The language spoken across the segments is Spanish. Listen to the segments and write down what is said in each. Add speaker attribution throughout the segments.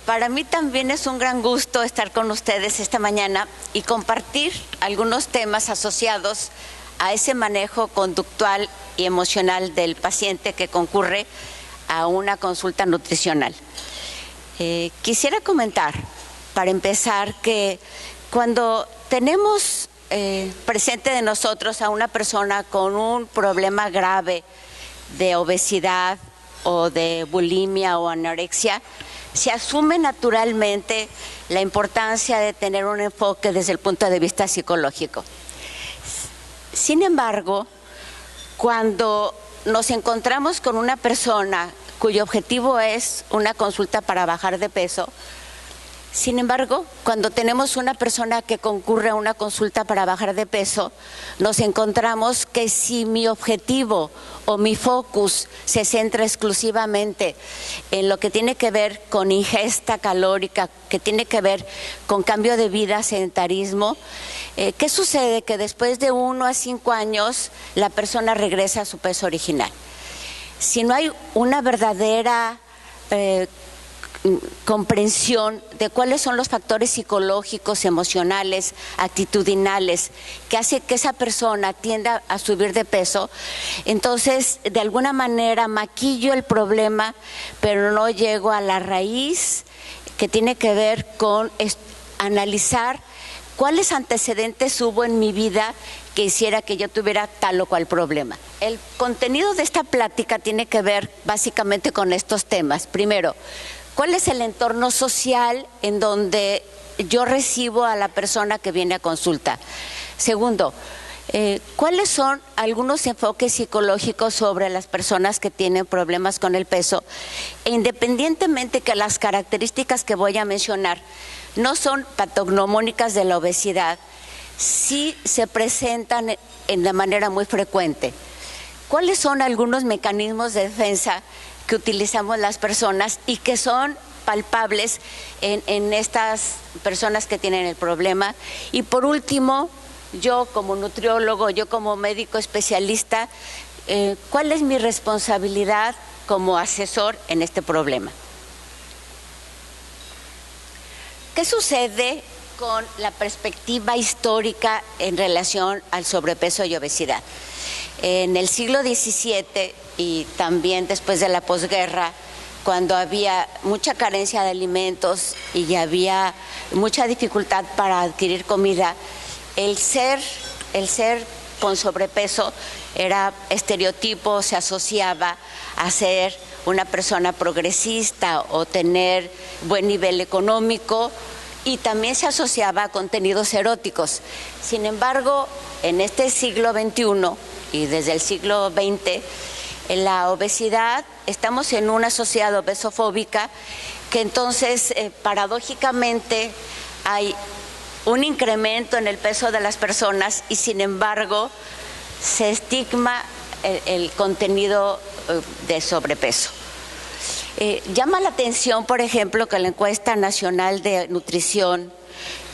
Speaker 1: Para mí también es un gran gusto estar con ustedes esta mañana y compartir algunos temas asociados a ese manejo conductual y emocional del paciente que concurre a una consulta nutricional. Quisiera comentar, para empezar, que cuando tenemos presente de nosotros a una persona con un problema grave de obesidad o de bulimia o anorexia, se asume naturalmente la importancia de tener un enfoque desde el punto de vista psicológico. Sin embargo, cuando nos encontramos con una persona cuyo objetivo es una consulta para bajar de peso, sin embargo, cuando tenemos una persona que concurre a una consulta para bajar de peso, nos encontramos que si mi objetivo o mi focus se centra exclusivamente en lo que tiene que ver con ingesta calórica, que tiene que ver con cambio de vida, sedentarismo, ¿qué sucede? Que después de 1 a 5 años la persona regresa a su peso original. Si no hay una verdadera comprensión de cuáles son los factores psicológicos, emocionales, actitudinales que hace que esa persona tienda a subir de peso, entonces de alguna manera maquillo el problema, pero no llego a la raíz que tiene que ver con analizar cuáles antecedentes hubo en mi vida que hiciera que yo tuviera tal o cual problema. El contenido de esta plática tiene que ver básicamente con estos temas. Primero, ¿cuál es el entorno social en donde yo recibo a la persona que viene a consulta? Segundo, ¿cuáles son algunos enfoques psicológicos sobre las personas que tienen problemas con el peso? E independientemente que las características que voy a mencionar no son patognomónicas de la obesidad, sí se presentan de manera muy frecuente. ¿Cuáles son algunos mecanismos de defensa que utilizamos las personas y que son palpables en estas personas que tienen el problema? Y por último, yo como nutriólogo, yo como médico especialista, ¿cuál es mi responsabilidad como asesor en este problema? ¿Qué sucede con la perspectiva histórica en relación al sobrepeso y obesidad? En el siglo XVII y también después de la posguerra, cuando había mucha carencia de alimentos y había mucha dificultad para adquirir comida, el ser con sobrepeso era estereotipo, se asociaba a ser una persona progresista o tener buen nivel económico, y también se asociaba a contenidos eróticos. Sin embargo, en este siglo XXI y desde el siglo XX, en la obesidad estamos en una sociedad obesofóbica que entonces paradójicamente hay un incremento en el peso de las personas y sin embargo se estigma el contenido de sobrepeso. Llama la atención, por ejemplo, que la encuesta nacional de nutrición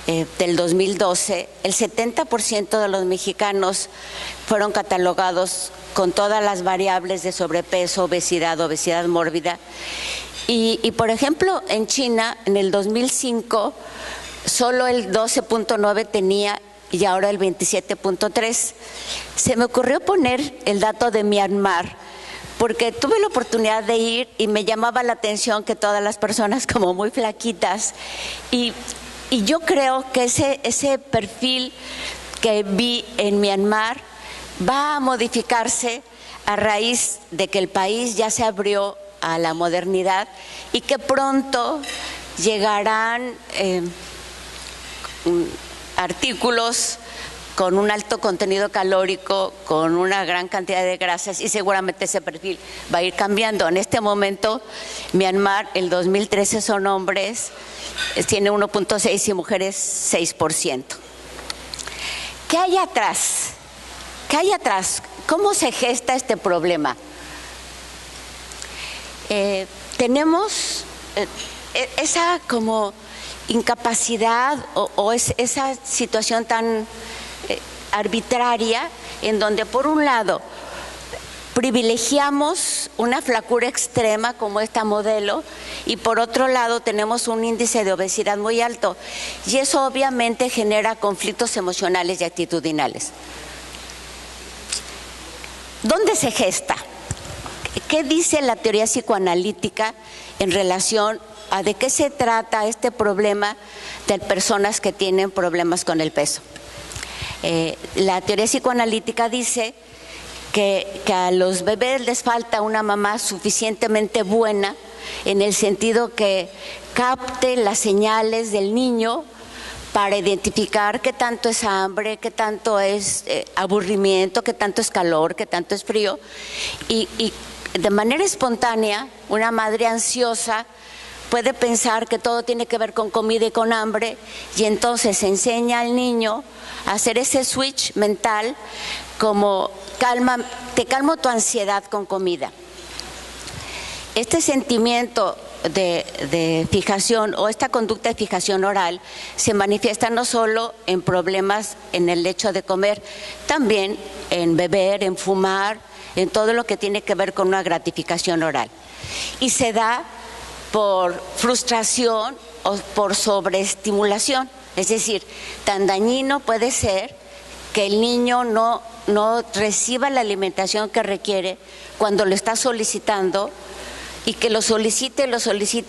Speaker 1: del 2012, el 70% de los mexicanos fueron catalogados con todas las variables de sobrepeso, obesidad mórbida. Y por ejemplo, en China, en el 2005, solo el 12.9 tenía y ahora el 27.3. Se me ocurrió poner el dato de Myanmar, porque tuve la oportunidad de ir y me llamaba la atención que todas las personas como muy flaquitas, y yo creo que ese perfil que vi en Myanmar va a modificarse a raíz de que el país ya se abrió a la modernidad y que pronto llegarán artículos con un alto contenido calórico, con una gran cantidad de grasas, y seguramente ese perfil va a ir cambiando. En este momento, Myanmar, el 2013 son hombres, tiene 1.6 y mujeres 6%. ¿Qué hay atrás? ¿Qué hay atrás? ¿Cómo se gesta este problema? Tenemos esa como incapacidad o esa situación tan arbitraria en donde por un lado privilegiamos una flacura extrema como esta modelo y por otro lado tenemos un índice de obesidad muy alto y eso obviamente genera conflictos emocionales y actitudinales. ¿Dónde se gesta? ¿Qué dice la teoría psicoanalítica en relación a de qué se trata este problema de personas que tienen problemas con el peso? La teoría psicoanalítica dice que a los bebés les falta una mamá suficientemente buena en el sentido que capte las señales del niño para identificar qué tanto es hambre, qué tanto es aburrimiento, qué tanto es calor, qué tanto es frío. Y de manera espontánea, una madre ansiosa puede pensar que todo tiene que ver con comida y con hambre y entonces enseña al niño a hacer ese switch mental como te calmo tu ansiedad con comida. Este sentimiento de fijación o esta conducta de fijación oral se manifiesta no solo en problemas en el hecho de comer, también en beber, en fumar, en todo lo que tiene que ver con una gratificación oral. Y se da por frustración o por sobreestimulación, es decir, tan dañino puede ser que el niño no reciba la alimentación que requiere cuando lo está solicitando y que lo solicite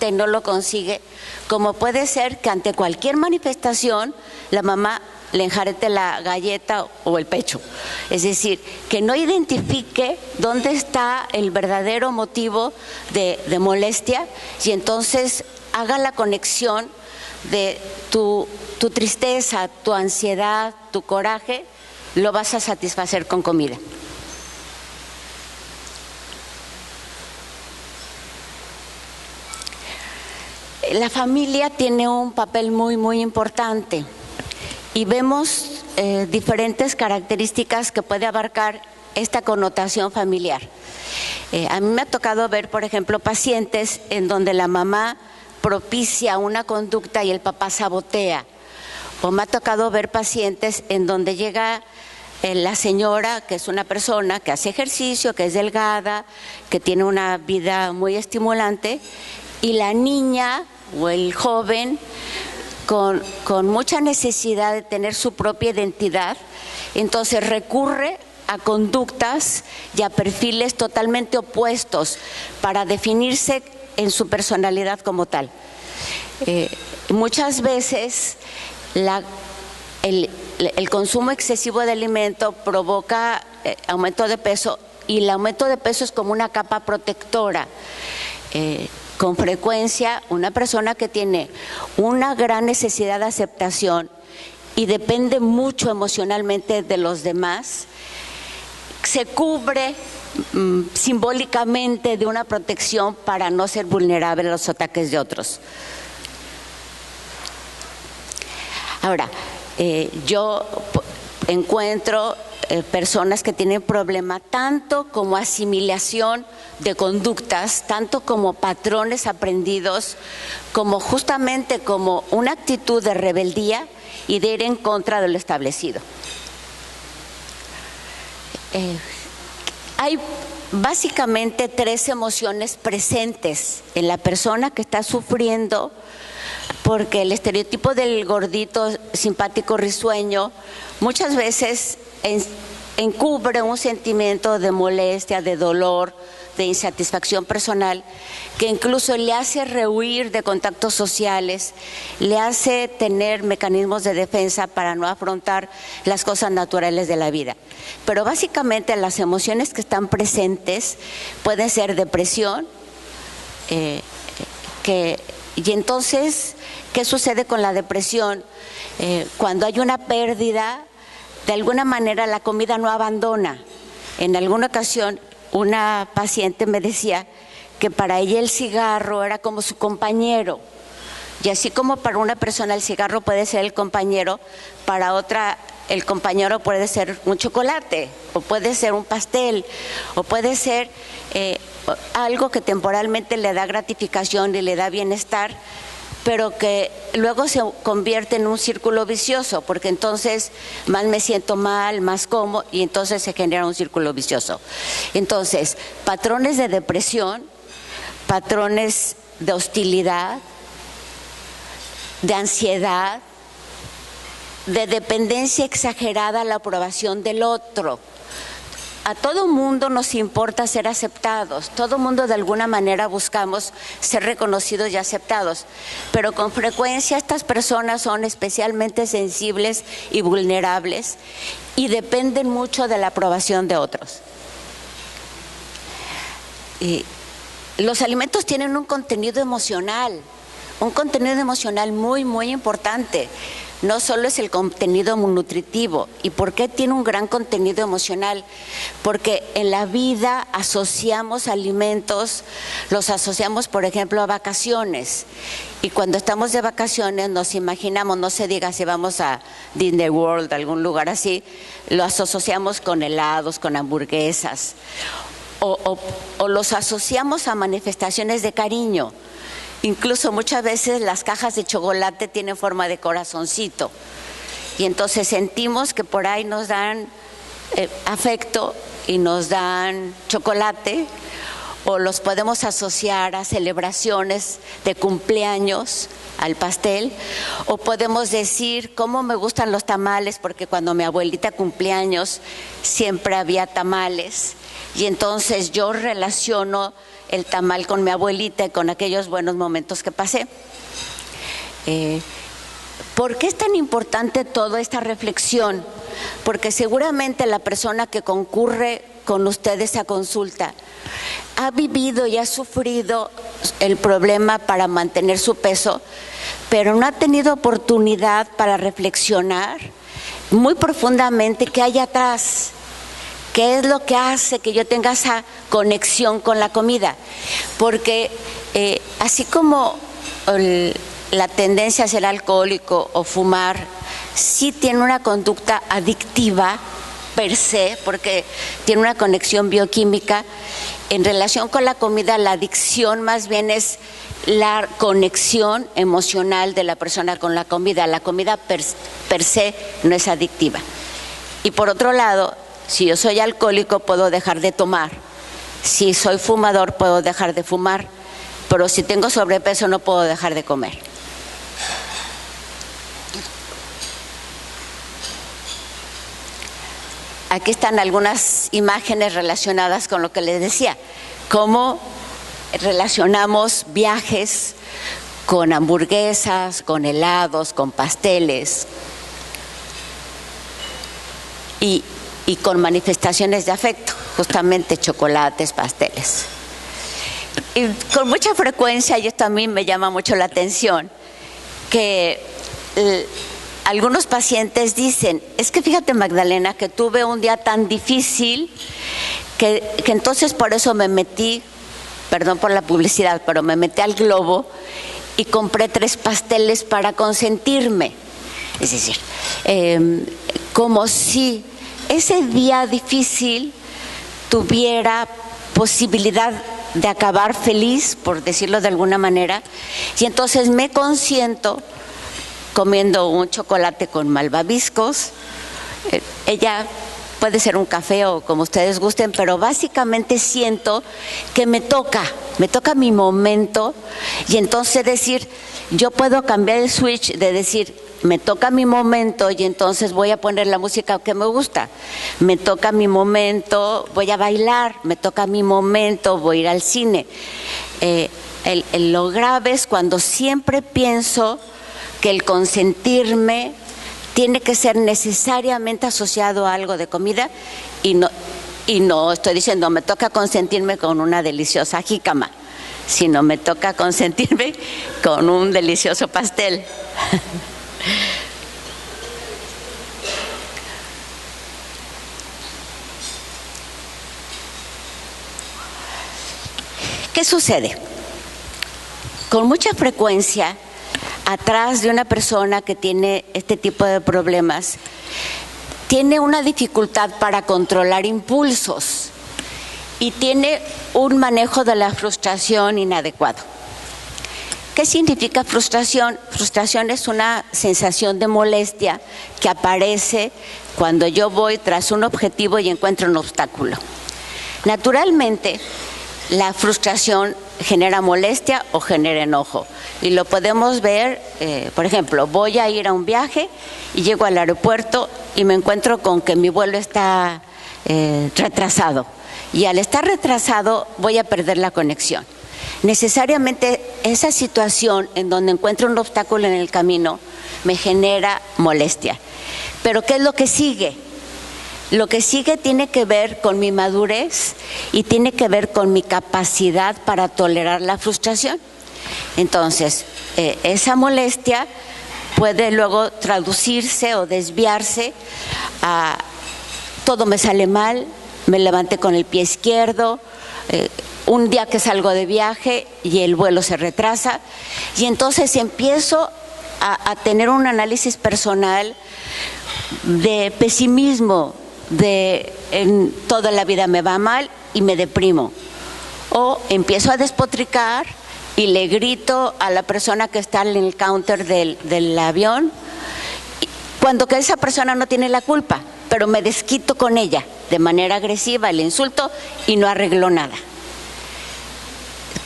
Speaker 1: y no lo consigue, como puede ser que ante cualquier manifestación la mamá le enjarete la galleta o el pecho. Es decir, que no identifique dónde está el verdadero motivo de molestia y entonces haga la conexión de tu tristeza, tu ansiedad, tu coraje, lo vas a satisfacer con comida. La familia tiene un papel muy, muy importante y vemos diferentes características que puede abarcar esta connotación familiar. A mí me ha tocado ver, por ejemplo, pacientes en donde la mamá propicia una conducta y el papá sabotea. O me ha tocado ver pacientes en donde llega la señora, que es una persona que hace ejercicio, que es delgada, que tiene una vida muy estimulante, y la niña o el joven con mucha necesidad de tener su propia identidad, entonces recurre a conductas y a perfiles totalmente opuestos para definirse en su personalidad como tal. Muchas veces el consumo excesivo de alimento provoca aumento de peso y el aumento de peso es como una capa protectora. Con frecuencia, una persona que tiene una gran necesidad de aceptación y depende mucho emocionalmente de los demás, se cubre simbólicamente de una protección para no ser vulnerable a los ataques de otros. Ahora, yo encuentro personas que tienen problema tanto como asimilación de conductas, tanto como patrones aprendidos, como justamente como una actitud de rebeldía y de ir en contra de lo establecido. Hay básicamente 3 emociones presentes en la persona que está sufriendo, porque el estereotipo del gordito simpático risueño muchas veces encubre un sentimiento de molestia, de dolor, de insatisfacción personal, que incluso le hace rehuir de contactos sociales, le hace tener mecanismos de defensa para no afrontar las cosas naturales de la vida. Pero básicamente las emociones que están presentes pueden ser depresión, y entonces, ¿qué sucede con la depresión? Cuando hay una pérdida, de alguna manera la comida no abandona. En alguna ocasión una paciente me decía que para ella el cigarro era como su compañero, y así como para una persona el cigarro puede ser el compañero, para otra el compañero puede ser un chocolate, o puede ser un pastel, o puede ser algo que temporalmente le da gratificación y le da bienestar, pero que luego se convierte en un círculo vicioso, porque entonces más me siento mal, más como, y entonces se genera un círculo vicioso. Entonces, patrones de depresión, patrones de hostilidad, de ansiedad, de dependencia exagerada a la aprobación del otro. A todo mundo nos importa ser aceptados, todo mundo de alguna manera buscamos ser reconocidos y aceptados, pero con frecuencia estas personas son especialmente sensibles y vulnerables y dependen mucho de la aprobación de otros. Y los alimentos tienen un contenido emocional muy, muy importante. No solo es el contenido nutritivo. ¿Y por qué tiene un gran contenido emocional? Porque en la vida asociamos alimentos, los asociamos, por ejemplo, a vacaciones. Y cuando estamos de vacaciones nos imaginamos, no se diga si vamos a Disney World, algún lugar así, lo asociamos con helados, con hamburguesas. O los asociamos a manifestaciones de cariño. Incluso muchas veces las cajas de chocolate tienen forma de corazoncito y entonces sentimos que por ahí nos dan afecto y nos dan chocolate, o los podemos asociar a celebraciones de cumpleaños, al pastel, o podemos decir cómo me gustan los tamales, porque cuando mi abuelita cumpleaños siempre había tamales y entonces yo relaciono el tamal con mi abuelita y con aquellos buenos momentos que pasé. ¿Por qué es tan importante toda esta reflexión? Porque seguramente la persona que concurre con ustedes a consulta ha vivido y ha sufrido el problema para mantener su peso, pero no ha tenido oportunidad para reflexionar muy profundamente qué hay atrás. ¿Qué es lo que hace que yo tenga esa conexión con la comida? Porque así como la tendencia a ser alcohólico o fumar sí tiene una conducta adictiva per se, porque tiene una conexión bioquímica, en relación con la comida, la adicción más bien es la conexión emocional de la persona con la comida. La comida per se no es adictiva. Y por otro lado, si yo soy alcohólico, puedo dejar de tomar. Si soy fumador, puedo dejar de fumar. Pero si tengo sobrepeso, no puedo dejar de comer. Aquí están algunas imágenes relacionadas con lo que les decía. Cómo relacionamos viajes con hamburguesas, con helados, con pasteles. Y con manifestaciones de afecto, justamente chocolates, pasteles. Y con mucha frecuencia, y esto a mí me llama mucho la atención, que algunos pacientes dicen, es que fíjate, Magdalena, que tuve un día tan difícil que entonces por eso me metí, perdón por la publicidad, pero me metí al Globo y compré 3 pasteles para consentirme. Es decir, como si ese día difícil tuviera posibilidad de acabar feliz, por decirlo de alguna manera, y entonces me consiento comiendo un chocolate con malvaviscos. Ella puede ser un café o como ustedes gusten, pero básicamente siento que me toca mi momento, y entonces decir, yo puedo cambiar el switch de decir, me toca mi momento y entonces voy a poner la música que me gusta. Me toca mi momento, voy a bailar. Me toca mi momento, voy a ir al cine. Lo grave es cuando siempre pienso que el consentirme tiene que ser necesariamente asociado a algo de comida, y no estoy diciendo me toca consentirme con una deliciosa jícama, sino me toca consentirme con un delicioso pastel. ¿Qué sucede? Con mucha frecuencia, atrás de una persona que tiene este tipo de problemas, tiene una dificultad para controlar impulsos y tiene un manejo de la frustración inadecuado. ¿Qué significa frustración? Frustración es una sensación de molestia que aparece cuando yo voy tras un objetivo y encuentro un obstáculo. Naturalmente, la frustración genera molestia o genera enojo. Y lo podemos ver, por ejemplo, voy a ir a un viaje y llego al aeropuerto y me encuentro con que mi vuelo está retrasado. Y al estar retrasado voy a perder la conexión. Necesariamente esa situación en donde encuentro un obstáculo en el camino me genera molestia. Pero ¿qué es lo que sigue? Lo que sigue tiene que ver con mi madurez y tiene que ver con mi capacidad para tolerar la frustración. Entonces, esa molestia puede luego traducirse o desviarse a todo me sale mal, me levanté con el pie izquierdo, un día que salgo de viaje y el vuelo se retrasa, y entonces empiezo a tener un análisis personal de pesimismo, de en toda la vida me va mal y me deprimo. O empiezo a despotricar y le grito a la persona que está en el counter del avión, cuando que esa persona no tiene la culpa, pero me desquito con ella de manera agresiva, le insulto y no arreglo nada.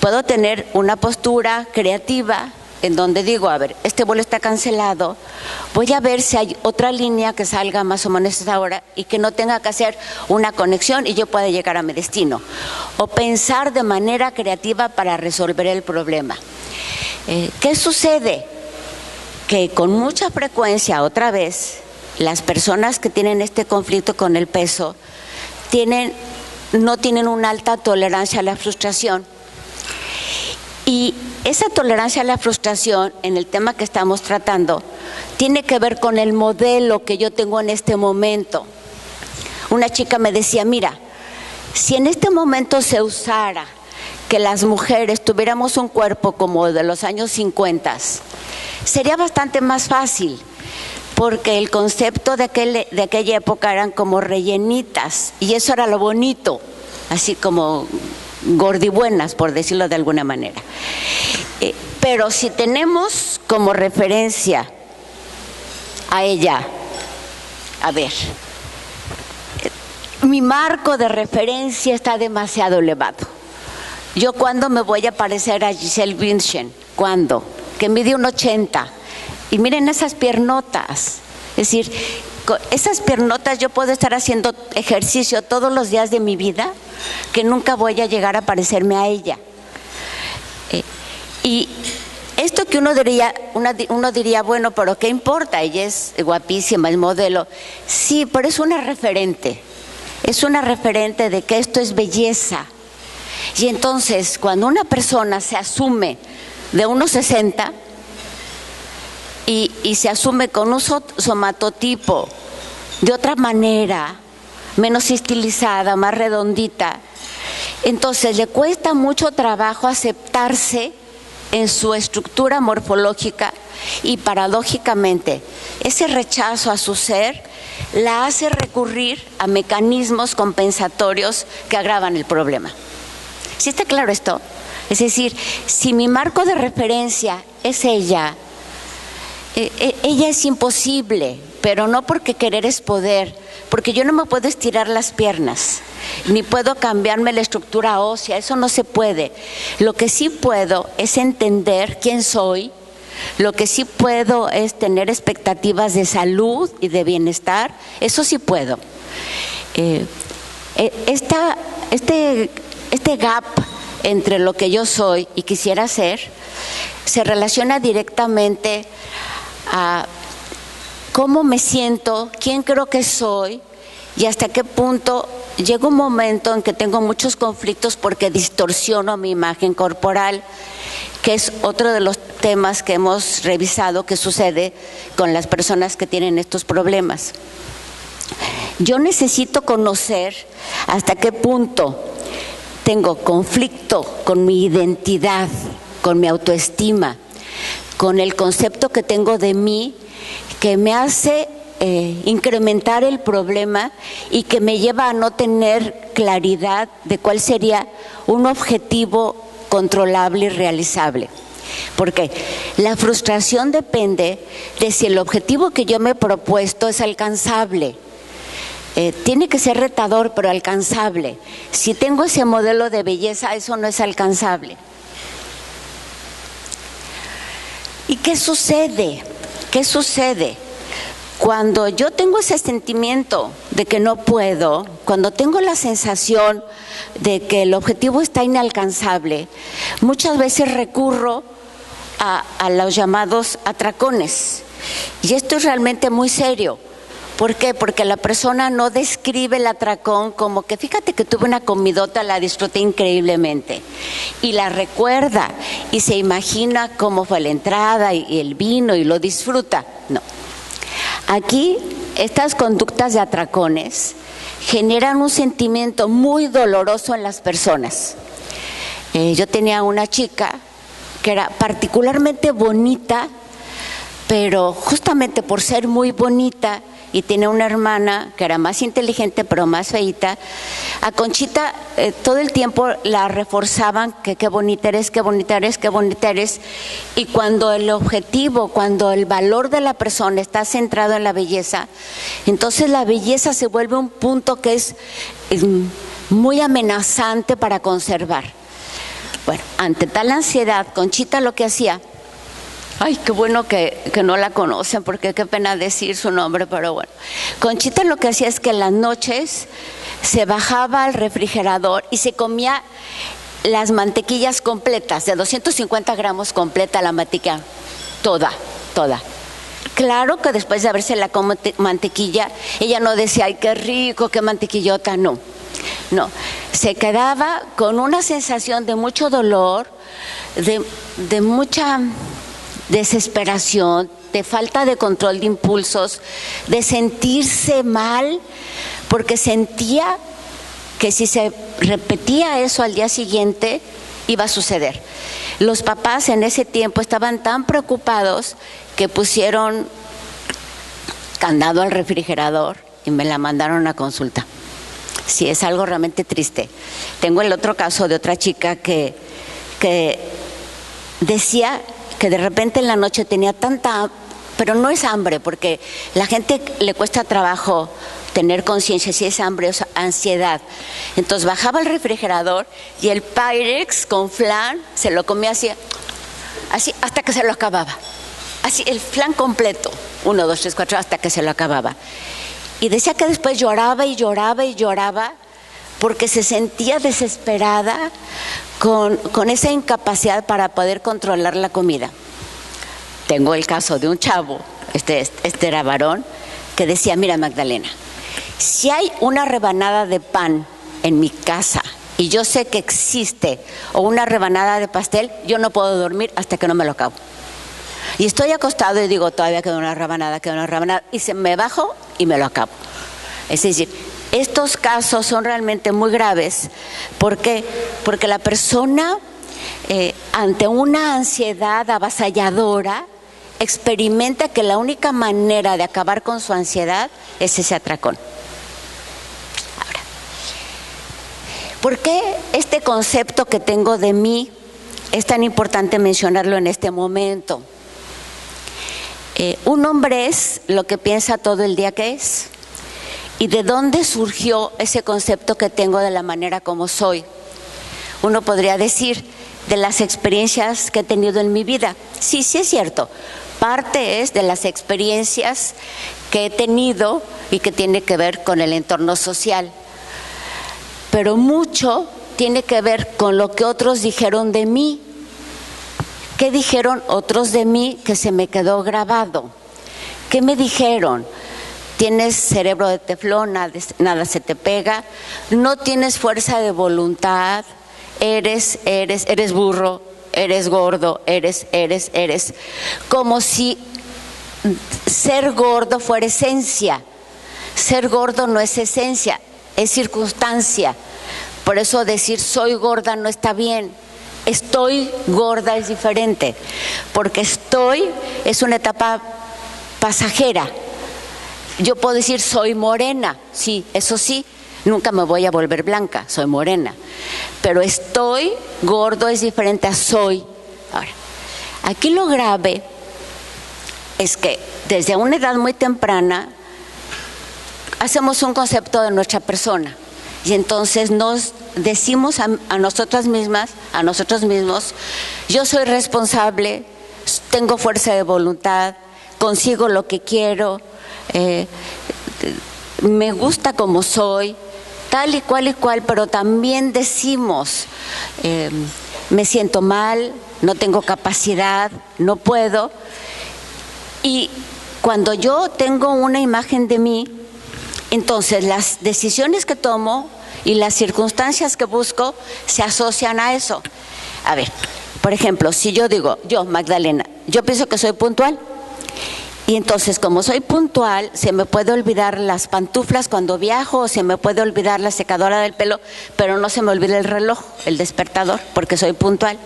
Speaker 1: Puedo tener una postura creativa en donde digo, a ver, este vuelo está cancelado, voy a ver si hay otra línea que salga más o menos a esa hora y que no tenga que hacer una conexión y yo pueda llegar a mi destino. O pensar de manera creativa para resolver el problema. ¿Qué sucede? Que con mucha frecuencia, otra vez, las personas que tienen este conflicto con el peso no tienen una alta tolerancia a la frustración. Y esa tolerancia a la frustración, en el tema que estamos tratando, tiene que ver con el modelo que yo tengo en este momento. Una chica me decía, mira, si en este momento se usara que las mujeres tuviéramos un cuerpo como de los años 50, sería bastante más fácil, porque el concepto de aquella época eran como rellenitas, y eso era lo bonito, así como gordibuenas, por decirlo de alguna manera. Pero si tenemos como referencia a ella, a ver, mi marco de referencia está demasiado elevado. ¿Yo cuándo me voy a parecer a Gisele Bündchen? ¿Cuándo? Que mide 1,80. Y miren esas piernotas. Es decir, con esas piernotas yo puedo estar haciendo ejercicio todos los días de mi vida, que nunca voy a llegar a parecerme a ella. Y esto que uno diría, bueno, pero ¿qué importa? Ella es guapísima, es modelo. Sí, pero es una referente. Es una referente de que esto es belleza. Y entonces, cuando una persona se asume de 1,60 y se asume con un somatotipo de otra manera, menos estilizada, más redondita, entonces le cuesta mucho trabajo aceptarse en su estructura morfológica y paradójicamente ese rechazo a su ser la hace recurrir a mecanismos compensatorios que agravan el problema. ¿Sí está claro esto? Es decir, si mi marco de referencia es ella, ella es imposible, pero no porque querer es poder, porque yo no me puedo estirar las piernas, ni puedo cambiarme la estructura ósea, eso no se puede. Lo que sí puedo es entender quién soy, lo que sí puedo es tener expectativas de salud y de bienestar, eso sí puedo. Este gap entre lo que yo soy y quisiera ser se relaciona directamente a cómo me siento, quién creo que soy y hasta qué punto llega un momento en que tengo muchos conflictos porque distorsiono mi imagen corporal, que es otro de los temas que hemos revisado que sucede con las personas que tienen estos problemas. Yo necesito conocer hasta qué punto tengo conflicto con mi identidad, con mi autoestima, con el concepto que tengo de mí, que me hace incrementar el problema y que me lleva a no tener claridad de cuál sería un objetivo controlable y realizable. Porque la frustración depende de si el objetivo que yo me he propuesto es alcanzable. Tiene que ser retador, pero alcanzable. Si tengo ese modelo de belleza, eso no es alcanzable. ¿Y qué sucede? ¿Qué sucede? Cuando yo tengo ese sentimiento de que no puedo, cuando tengo la sensación de que el objetivo está inalcanzable, muchas veces recurro a los llamados atracones. Y esto es realmente muy serio. ¿Por qué? Porque la persona no describe el atracón como que fíjate que tuve una comidota, la disfruté increíblemente. Y la recuerda y se imagina cómo fue la entrada y el vino y lo disfruta. No. Aquí, estas conductas de atracones generan un sentimiento muy doloroso en las personas. Yo tenía una chica que era particularmente bonita, pero justamente por ser muy bonita y tenía una hermana que era más inteligente pero más feita, a Conchita todo el tiempo la reforzaban que qué bonita eres, qué bonita eres, qué bonita eres. Y cuando el objetivo, cuando el valor de la persona está centrado en la belleza, entonces la belleza se vuelve un punto que es muy amenazante para conservar. Bueno, ante tal ansiedad, Conchita lo que hacía, ay, qué bueno que no la conocen, porque qué pena decir su nombre, pero bueno. Conchita lo que hacía es que en las noches se bajaba al refrigerador y se comía las mantequillas completas, de 250 gramos completa la mantequilla, toda. Claro que después de haberse la comido mantequilla, ella no decía, ay, qué rico, qué mantequillota, no. Se quedaba con una sensación de mucho dolor, de mucha desesperación, de falta de control de impulsos, de sentirse mal, porque sentía que si se repetía eso al día siguiente, iba a suceder. Los papás en ese tiempo estaban tan preocupados que pusieron candado al refrigerador y me la mandaron a consulta. Sí, es algo realmente triste. Tengo el otro caso de otra chica que decía que de repente en la noche tenía tanta, pero no es hambre, porque la gente le cuesta trabajo tener conciencia si es hambre o ansiedad. Entonces bajaba al refrigerador y el Pyrex con flan se lo comía así hasta que se lo acababa. Así, el flan completo, 1, 2, 3, 4, hasta que se lo acababa. Y decía que después lloraba porque se sentía desesperada con esa incapacidad para poder controlar la comida. Tengo el caso de un chavo, este era varón, que decía, mira Magdalena, si hay una rebanada de pan en mi casa y yo sé que existe, o una rebanada de pastel, yo no puedo dormir hasta que no me lo acabo. Y estoy acostado y digo, todavía queda una rebanada, y me bajo y me lo acabo. Es decir, estos casos son realmente muy graves. ¿Por qué? Porque la persona, ante una ansiedad avasalladora, experimenta que la única manera de acabar con su ansiedad es ese atracón. Ahora, ¿por qué este concepto que tengo de mí es tan importante mencionarlo en este momento? Un hombre es lo que piensa todo el día que es. ¿Y de dónde surgió ese concepto que tengo de la manera como soy? Uno podría decir, de las experiencias que he tenido en mi vida. Sí es cierto. Parte es de las experiencias que he tenido y que tiene que ver con el entorno social. Pero mucho tiene que ver con lo que otros dijeron de mí. ¿Qué dijeron otros de mí que se me quedó grabado? ¿Qué me dijeron? Tienes cerebro de teflón, nada se te pega, no tienes fuerza de voluntad, eres burro, eres gordo, eres. Como si ser gordo fuera esencia. Ser gordo no es esencia, es circunstancia. Por eso decir soy gorda no está bien. Estoy gorda es diferente, porque estoy es una etapa pasajera. Yo puedo decir soy morena, sí, eso sí, nunca me voy a volver blanca, soy morena. Pero estoy gordo es diferente a soy. Ahora, Aquí lo grave es que desde una edad muy temprana hacemos un concepto de nuestra persona y entonces nos decimos a nosotras mismas, a nosotros mismos, yo soy responsable, tengo fuerza de voluntad, consigo lo que quiero, me gusta como soy, tal y cual, pero también decimos, me siento mal, no tengo capacidad, no puedo. Y cuando yo tengo una imagen de mí, entonces las decisiones que tomo y las circunstancias que busco se asocian a eso. A ver, por ejemplo, si yo digo, yo, Magdalena, yo pienso que soy puntual. Y entonces, como soy puntual, se me puede olvidar las pantuflas cuando viajo, o se me puede olvidar la secadora del pelo, pero no se me olvida el reloj, el despertador, porque soy puntual.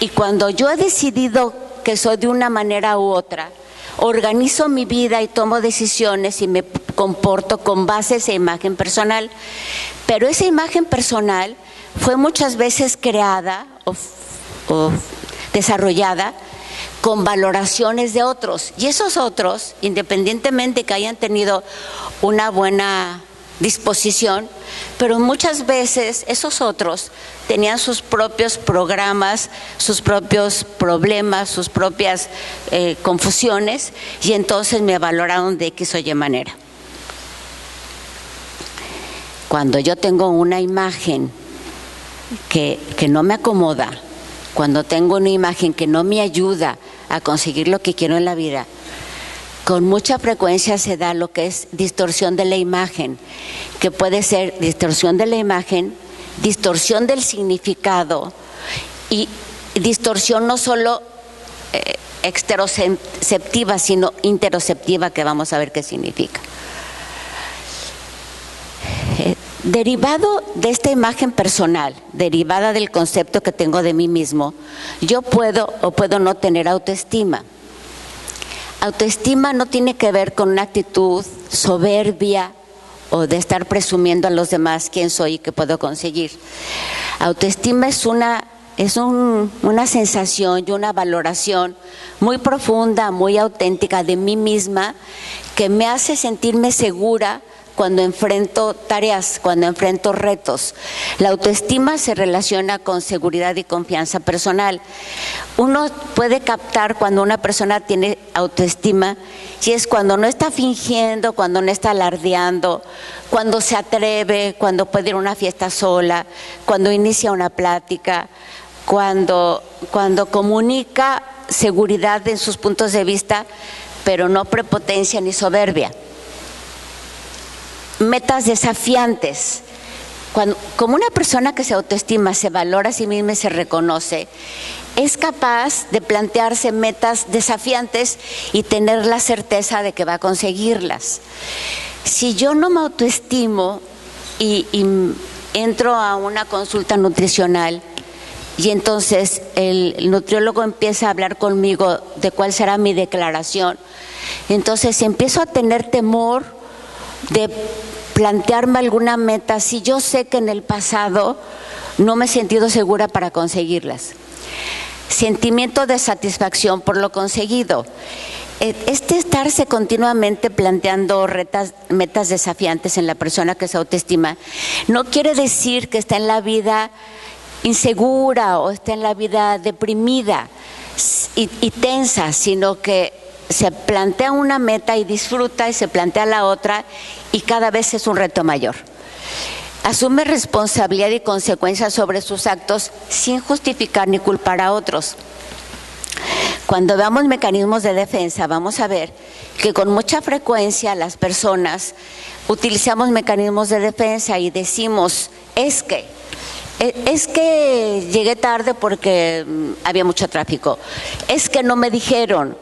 Speaker 1: Y cuando yo he decidido que soy de una manera u otra, organizo mi vida y tomo decisiones y me comporto con base a esa imagen personal. Pero esa imagen personal fue muchas veces creada o desarrollada con valoraciones de otros. Y esos otros, independientemente que hayan tenido una buena disposición, pero muchas veces esos otros tenían sus propios programas, sus propios problemas, sus propias confusiones, y entonces me valoraron de X o Y manera. Cuando yo tengo una imagen que no me acomoda, cuando tengo una imagen que no me ayuda a conseguir lo que quiero en la vida, con mucha frecuencia se da lo que es distorsión de la imagen, que puede ser distorsión de la imagen, distorsión del significado y distorsión no solo exteroceptiva, sino interoceptiva, que vamos a ver qué significa. Derivado de esta imagen personal, derivada del concepto que tengo de mí mismo, yo puedo o puedo no tener autoestima. Autoestima no tiene que ver con una actitud soberbia o de estar presumiendo a los demás quién soy y qué puedo conseguir. Autoestima es una sensación y una valoración muy profunda, muy auténtica de mí misma, que me hace sentirme segura cuando enfrento tareas, cuando enfrento retos. La autoestima se relaciona con seguridad y confianza personal. Uno puede captar cuando una persona tiene autoestima, y es cuando no está fingiendo, cuando no está alardeando, cuando se atreve, cuando puede ir a una fiesta sola, cuando inicia una plática, cuando comunica seguridad en sus puntos de vista, pero no prepotencia ni soberbia. Metas desafiantes. Como una persona que se autoestima, se valora a sí misma y se reconoce, es capaz de plantearse metas desafiantes y tener la certeza de que va a conseguirlas. Si yo no me autoestimo y entro a una consulta nutricional y entonces el nutriólogo empieza a hablar conmigo de cuál será mi declaración, entonces empiezo a tener temor de plantearme alguna meta si yo sé que en el pasado no me he sentido segura para conseguirlas. Sentimiento de satisfacción por lo conseguido. Estarse continuamente planteando metas desafiantes en la persona que se autoestima no quiere decir que está en la vida insegura o está en la vida deprimida y tensa, sino que se plantea una meta y disfruta, y se plantea la otra, y cada vez es un reto mayor. Asume responsabilidad y consecuencias sobre sus actos sin justificar ni culpar a otros. Cuando veamos mecanismos de defensa, vamos a ver que con mucha frecuencia las personas utilizamos mecanismos de defensa y decimos, es que llegué tarde porque había mucho tráfico, es que no me dijeron,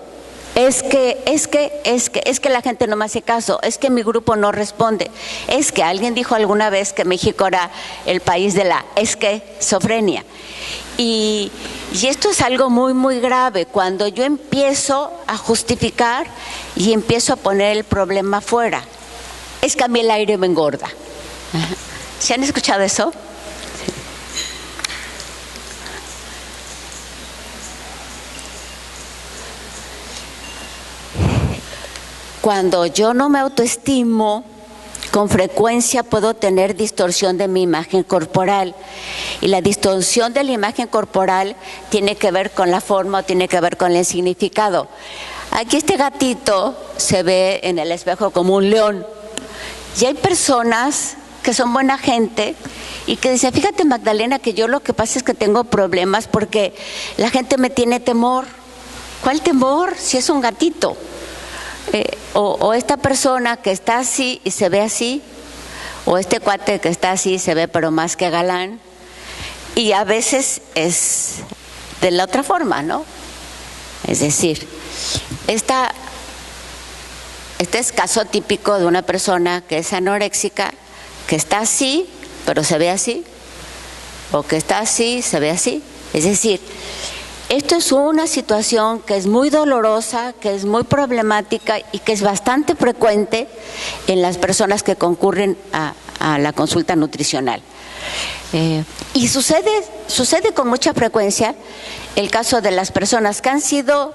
Speaker 1: es que la gente no me hace caso, es que mi grupo no responde, es que alguien dijo alguna vez que México era el país de la esquizofrenia. Y esto es algo muy, muy grave, cuando yo empiezo a justificar y empiezo a poner el problema afuera. Es que a mí el aire me engorda. ¿Se han escuchado eso? Cuando yo no me autoestimo, con frecuencia puedo tener distorsión de mi imagen corporal. Y la distorsión de la imagen corporal tiene que ver con la forma o tiene que ver con el significado. Aquí este gatito se ve en el espejo como un león. Y hay personas que son buena gente y que dicen, fíjate Magdalena, que yo lo que pasa es que tengo problemas porque la gente me tiene temor. ¿Cuál temor? Si es un gatito. O esta persona que está así y se ve así, o este cuate que está así y se ve pero más que galán, y a veces es de la otra forma, ¿no? Es decir, este es caso típico de una persona que es anoréxica, que está así pero se ve así, o que está así se ve así. Es decir, esto es una situación que es muy dolorosa, que es muy problemática y que es bastante frecuente en las personas que concurren a la consulta nutricional. Y sucede con mucha frecuencia el caso de las personas que han sido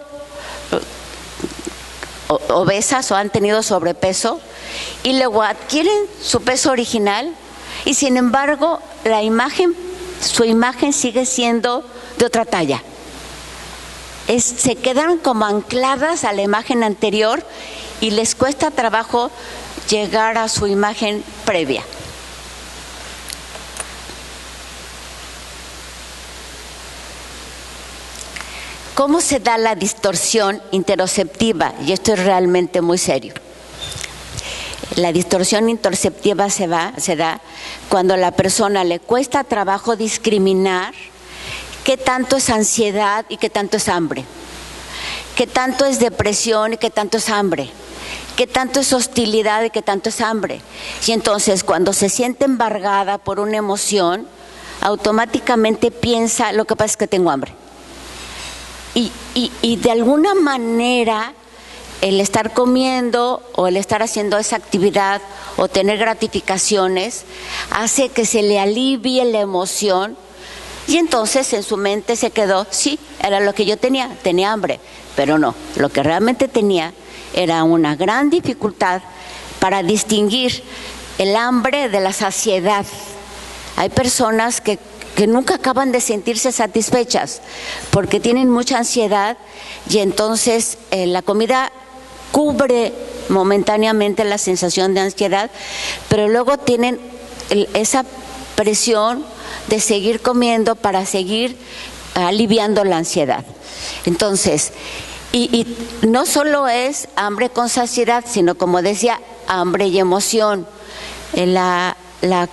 Speaker 1: obesas o han tenido sobrepeso y luego adquieren su peso original y sin embargo su imagen sigue siendo de otra talla. Se quedan como ancladas a la imagen anterior y les cuesta trabajo llegar a su imagen previa. ¿Cómo se da la distorsión interoceptiva? Y esto es realmente muy serio. La distorsión interoceptiva se da cuando a la persona le cuesta trabajo discriminar qué tanto es ansiedad y qué tanto es hambre, qué tanto es depresión y qué tanto es hambre, qué tanto es hostilidad y qué tanto es hambre. Y entonces cuando se siente embargada por una emoción, automáticamente piensa, lo que pasa es que tengo hambre. Y de alguna manera el estar comiendo o el estar haciendo esa actividad o tener gratificaciones hace que se le alivie la emoción. Y entonces en su mente se quedó, sí, era lo que yo tenía hambre, pero no, lo que realmente tenía era una gran dificultad para distinguir el hambre de la saciedad. Hay personas que nunca acaban de sentirse satisfechas porque tienen mucha ansiedad y entonces la comida cubre momentáneamente la sensación de ansiedad, pero luego tienen esa presión de seguir comiendo para seguir aliviando la ansiedad. Entonces, y no solo es hambre con saciedad, sino como decía, hambre y emoción. La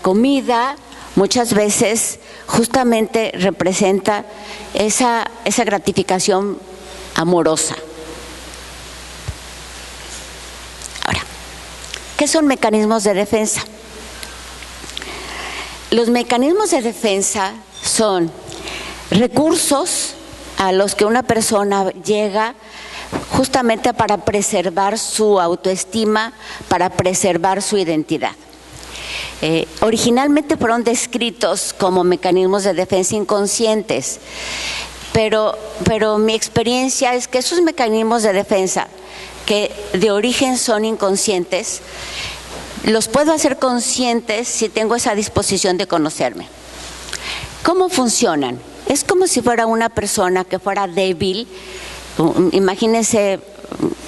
Speaker 1: comida muchas veces justamente representa esa gratificación amorosa. Ahora, ¿qué son mecanismos de defensa? Los mecanismos de defensa son recursos a los que una persona llega justamente para preservar su autoestima, para preservar su identidad. Originalmente fueron descritos como mecanismos de defensa inconscientes, pero mi experiencia es que esos mecanismos de defensa que de origen son inconscientes, los puedo hacer conscientes si tengo esa disposición de conocerme. ¿Cómo funcionan? Es como si fuera una persona que fuera débil. Imagínense,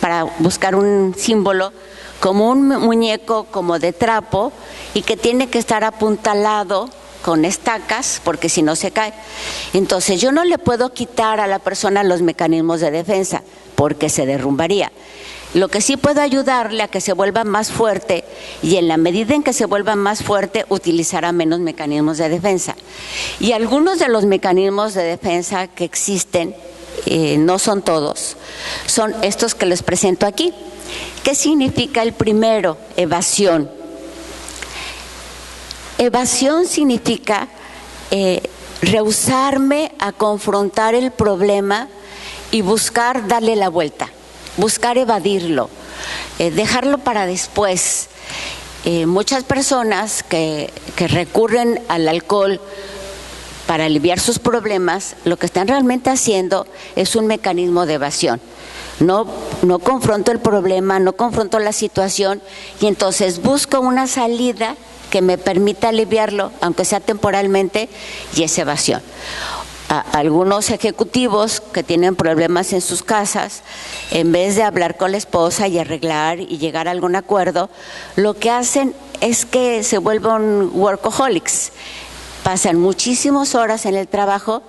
Speaker 1: para buscar un símbolo, como un muñeco como de trapo y que tiene que estar apuntalado con estacas porque si no se cae. Entonces yo no le puedo quitar a la persona los mecanismos de defensa porque se derrumbaría. Lo que sí puedo ayudarle a que se vuelva más fuerte y en la medida en que se vuelva más fuerte utilizará menos mecanismos de defensa. Y algunos de los mecanismos de defensa que existen, no son todos, son estos que les presento aquí. ¿Qué significa el primero? Evasión. Evasión significa rehusarme a confrontar el problema y buscar darle la vuelta. Buscar evadirlo, dejarlo para después. Muchas personas que recurren al alcohol para aliviar sus problemas, lo que están realmente haciendo es un mecanismo de evasión. no confronto el problema, no confronto la situación, y entonces busco una salida que me permita aliviarlo, aunque sea temporalmente, y es evasión. Algunos ejecutivos que tienen problemas en sus casas, en vez de hablar con la esposa y arreglar y llegar a algún acuerdo, lo que hacen es que se vuelven workaholics. Pasan muchísimas horas en el trabajo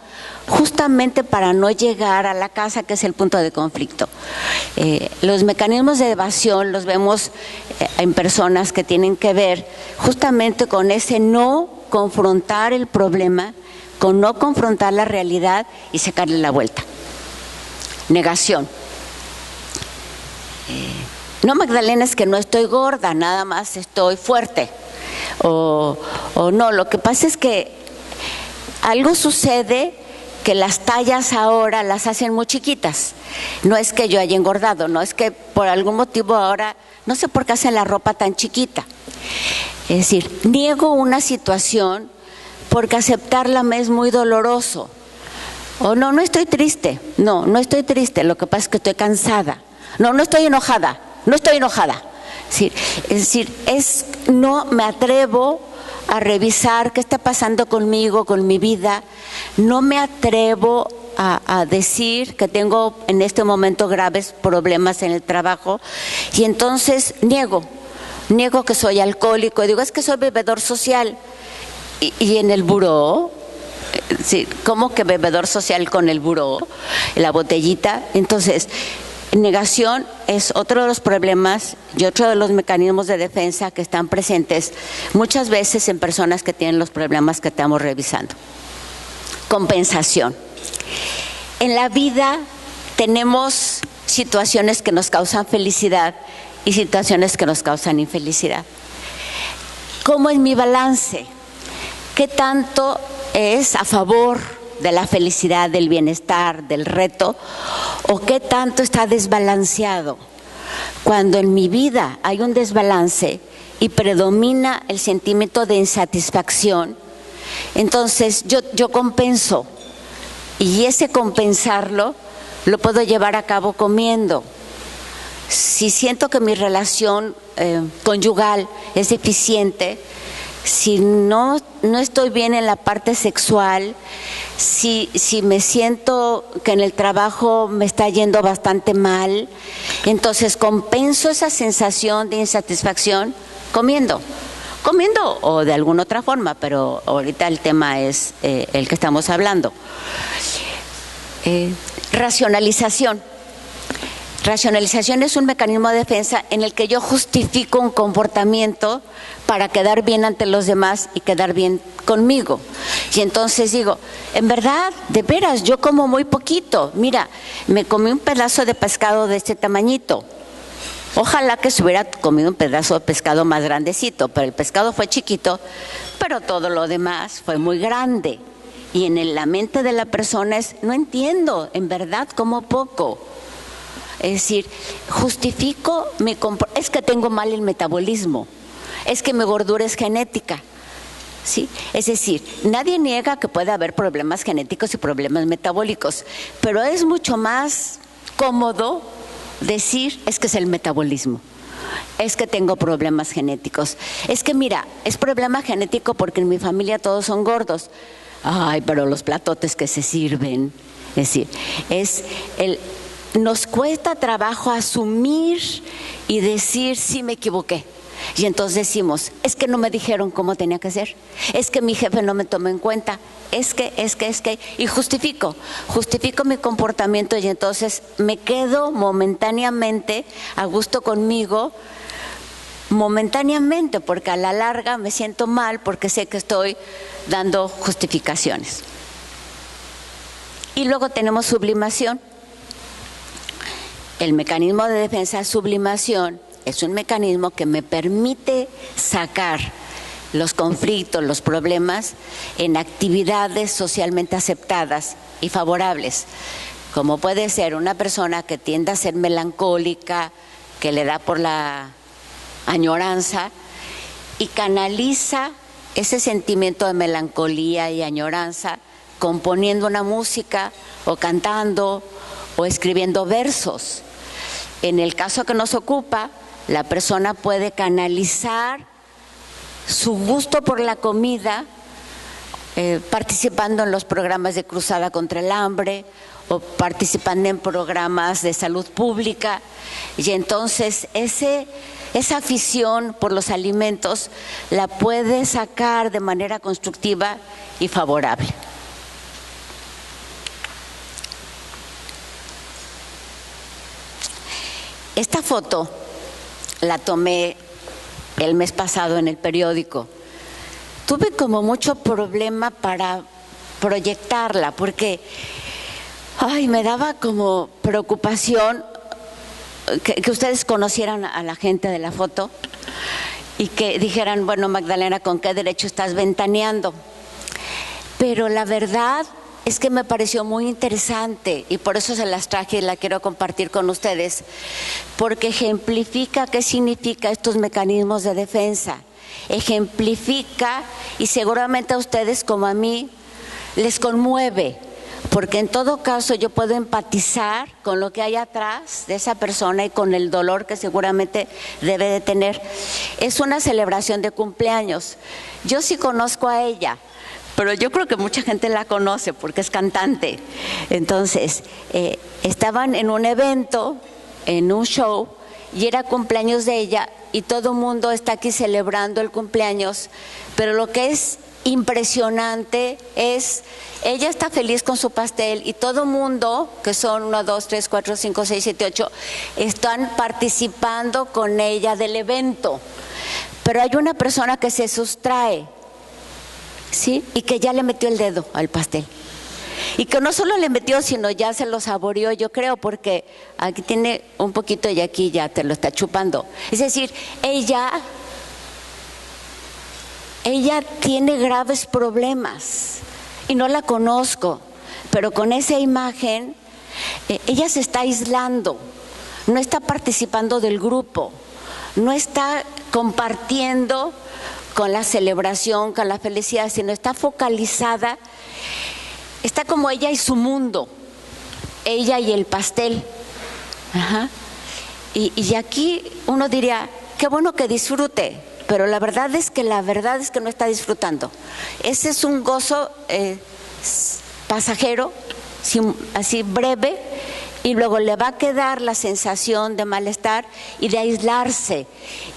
Speaker 1: justamente para no llegar a la casa, que es el punto de conflicto. Los mecanismos de evasión los vemos en personas que tienen que ver justamente con ese no confrontar el problema, con no confrontar la realidad y sacarle la vuelta. Negación. No, Magdalena, es que no estoy gorda, nada más estoy fuerte. O no, lo que pasa es que algo sucede, que las tallas ahora las hacen muy chiquitas. No es que yo haya engordado, no es que por algún motivo ahora, no sé por qué hacen la ropa tan chiquita. Es decir, niego una situación porque aceptarla me es muy doloroso. O no estoy triste, no estoy triste, lo que pasa es que estoy cansada. No estoy enojada, no estoy enojada. Es decir, no me atrevo a revisar qué está pasando conmigo, con mi vida. No me atrevo a decir que tengo en este momento graves problemas en el trabajo, y entonces niego que soy alcohólico, y digo, es que soy bebedor social. Y en el buró, sí, ¿cómo que bebedor social con el buró? La botellita. Entonces, negación es otro de los problemas y otro de los mecanismos de defensa que están presentes muchas veces en personas que tienen los problemas que estamos revisando. Compensación. En la vida tenemos situaciones que nos causan felicidad y situaciones que nos causan infelicidad. ¿Cómo es mi balance? ¿Qué tanto es a favor de la felicidad, del bienestar, del reto, o qué tanto está desbalanceado? Cuando en mi vida hay un desbalance y predomina el sentimiento de insatisfacción, entonces yo compenso, y ese compensarlo lo puedo llevar a cabo comiendo. Si siento que mi relación conyugal es deficiente, si no estoy bien en la parte sexual, si me siento que en el trabajo me está yendo bastante mal, entonces compenso esa sensación de insatisfacción comiendo o de alguna otra forma, pero ahorita el tema es el que estamos hablando. Racionalización. Racionalización es un mecanismo de defensa en el que yo justifico un comportamiento para quedar bien ante los demás y quedar bien conmigo. Y entonces digo, en verdad, de veras, yo como muy poquito. Mira, me comí un pedazo de pescado de este tamañito. Ojalá que se hubiera comido un pedazo de pescado más grandecito, pero el pescado fue chiquito, pero todo lo demás fue muy grande. Y en la mente de la persona es, no entiendo, en verdad, como poco. Es decir, justifico es que tengo mal el metabolismo, es que mi gordura es genética, ¿sí? Es decir, nadie niega que puede haber problemas genéticos y problemas metabólicos, pero es mucho más cómodo decir, es que es el metabolismo, es que tengo problemas genéticos, es que mira, es problema genético porque en mi familia todos son gordos. Ay, pero los platotes que se sirven, es decir, nos cuesta trabajo asumir y decir, sí me equivoqué. Y entonces decimos, es que no me dijeron cómo tenía que ser, es que mi jefe no me tomó en cuenta, es que, y justifico mi comportamiento, y entonces me quedo momentáneamente a gusto conmigo, momentáneamente, porque a la larga me siento mal porque sé que estoy dando justificaciones. Y luego tenemos sublimación. El mecanismo de defensa sublimación es un mecanismo que me permite sacar los conflictos, los problemas en actividades socialmente aceptadas y favorables, como puede ser una persona que tiende a ser melancólica, que le da por la añoranza y canaliza ese sentimiento de melancolía y añoranza componiendo una música o cantando o escribiendo versos. En el caso que nos ocupa, la persona puede canalizar su gusto por la comida participando en los programas de Cruzada contra el Hambre o participando en programas de salud pública, y entonces esa afición por los alimentos la puede sacar de manera constructiva y favorable. Esta foto la tomé el mes pasado en el periódico. Tuve como mucho problema para proyectarla porque me daba como preocupación que ustedes conocieran a la gente de la foto y que dijeran, bueno, Magdalena, ¿con qué derecho estás ventaneando? Pero la verdad es que me pareció muy interesante y por eso se las traje y la quiero compartir con ustedes, porque ejemplifica qué significa estos mecanismos de defensa, ejemplifica, y seguramente a ustedes como a mí les conmueve, porque en todo caso yo puedo empatizar con lo que hay atrás de esa persona y con el dolor que seguramente debe de tener. Es una celebración de cumpleaños. Yo sí conozco a ella, pero yo creo que mucha gente la conoce porque es cantante. Entonces, estaban en un evento, en un show, y era cumpleaños de ella, y todo el mundo está aquí celebrando el cumpleaños, pero lo que es impresionante es, ella está feliz con su pastel y todo el mundo, que son 1, 2, 3, 4, 5, 6, 7, 8, están participando con ella del evento. Pero hay una persona que se sustrae, ¿sí? Y que ya le metió el dedo al pastel. Y que no solo le metió, sino ya se lo saboreó, yo creo, porque aquí tiene un poquito y aquí ya te lo está chupando. Es decir, ella tiene graves problemas y no la conozco, pero con esa imagen ella se está aislando, no está participando del grupo, no está compartiendo con la celebración, con la felicidad, sino está focalizada, está como ella y su mundo, ella y el pastel. Ajá. Y aquí uno diría, qué bueno que disfrute, pero la verdad es que no está disfrutando. Ese es un gozo pasajero, así breve, y luego le va a quedar la sensación de malestar y de aislarse.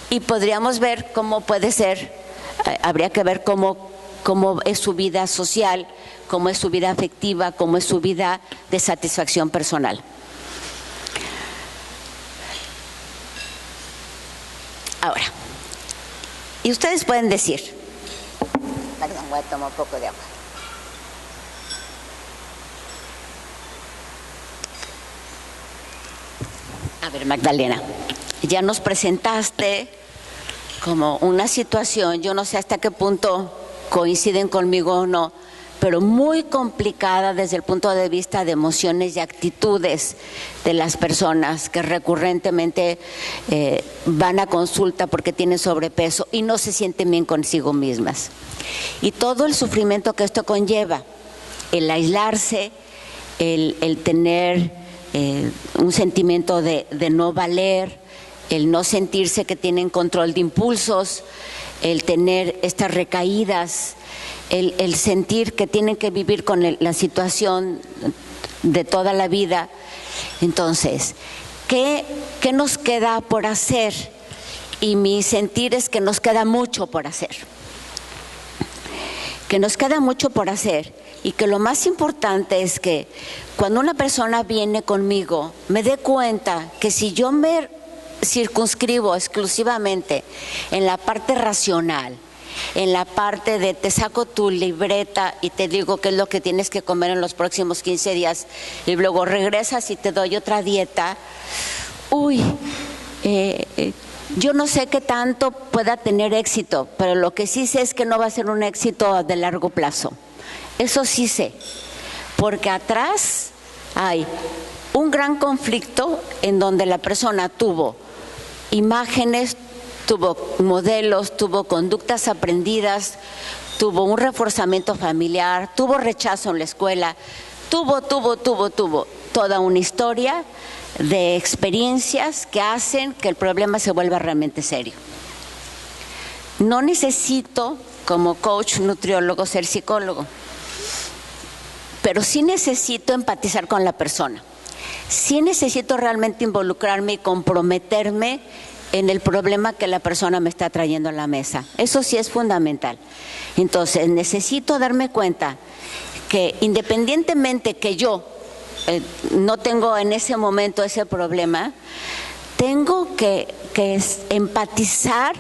Speaker 1: Y podríamos ver cómo puede ser, habría que ver cómo es su vida social, cómo es su vida afectiva, cómo es su vida de satisfacción personal. Ahora, y ustedes pueden decir, perdón, voy a tomar un poco de agua. A ver, Magdalena, ya nos presentaste como una situación, yo no sé hasta qué punto coinciden conmigo o no, pero muy complicada desde el punto de vista de emociones y actitudes de las personas que recurrentemente van a consulta porque tienen sobrepeso y no se sienten bien consigo mismas. Y todo el sufrimiento que esto conlleva, el aislarse, el tener un sentimiento de no valer, el no sentirse que tienen control de impulsos, el tener estas recaídas, el sentir que tienen que vivir con la situación de toda la vida. Entonces, ¿qué nos queda por hacer? Y mi sentir es que nos queda mucho por hacer. Que nos queda mucho por hacer y que lo más importante es que cuando una persona viene conmigo, me dé cuenta que si yo me circunscribo exclusivamente en la parte racional, en la parte de te saco tu libreta y te digo qué es lo que tienes que comer en los próximos 15 días y luego regresas y te doy otra dieta, yo no sé qué tanto pueda tener éxito, pero lo que sí sé es que no va a ser un éxito de largo plazo. Eso sí sé, porque atrás hay un gran conflicto en donde la persona tuvo imágenes, tuvo modelos, tuvo conductas aprendidas, tuvo un reforzamiento familiar, tuvo rechazo en la escuela, tuvo toda una historia de experiencias que hacen que el problema se vuelva realmente serio. No necesito, como coach nutriólogo, ser psicólogo, pero sí necesito empatizar con la persona. Sí necesito realmente involucrarme y comprometerme en el problema que la persona me está trayendo a la mesa. Eso sí es fundamental. Entonces, necesito darme cuenta que independientemente que yo no tengo en ese momento ese problema, tengo que empatizar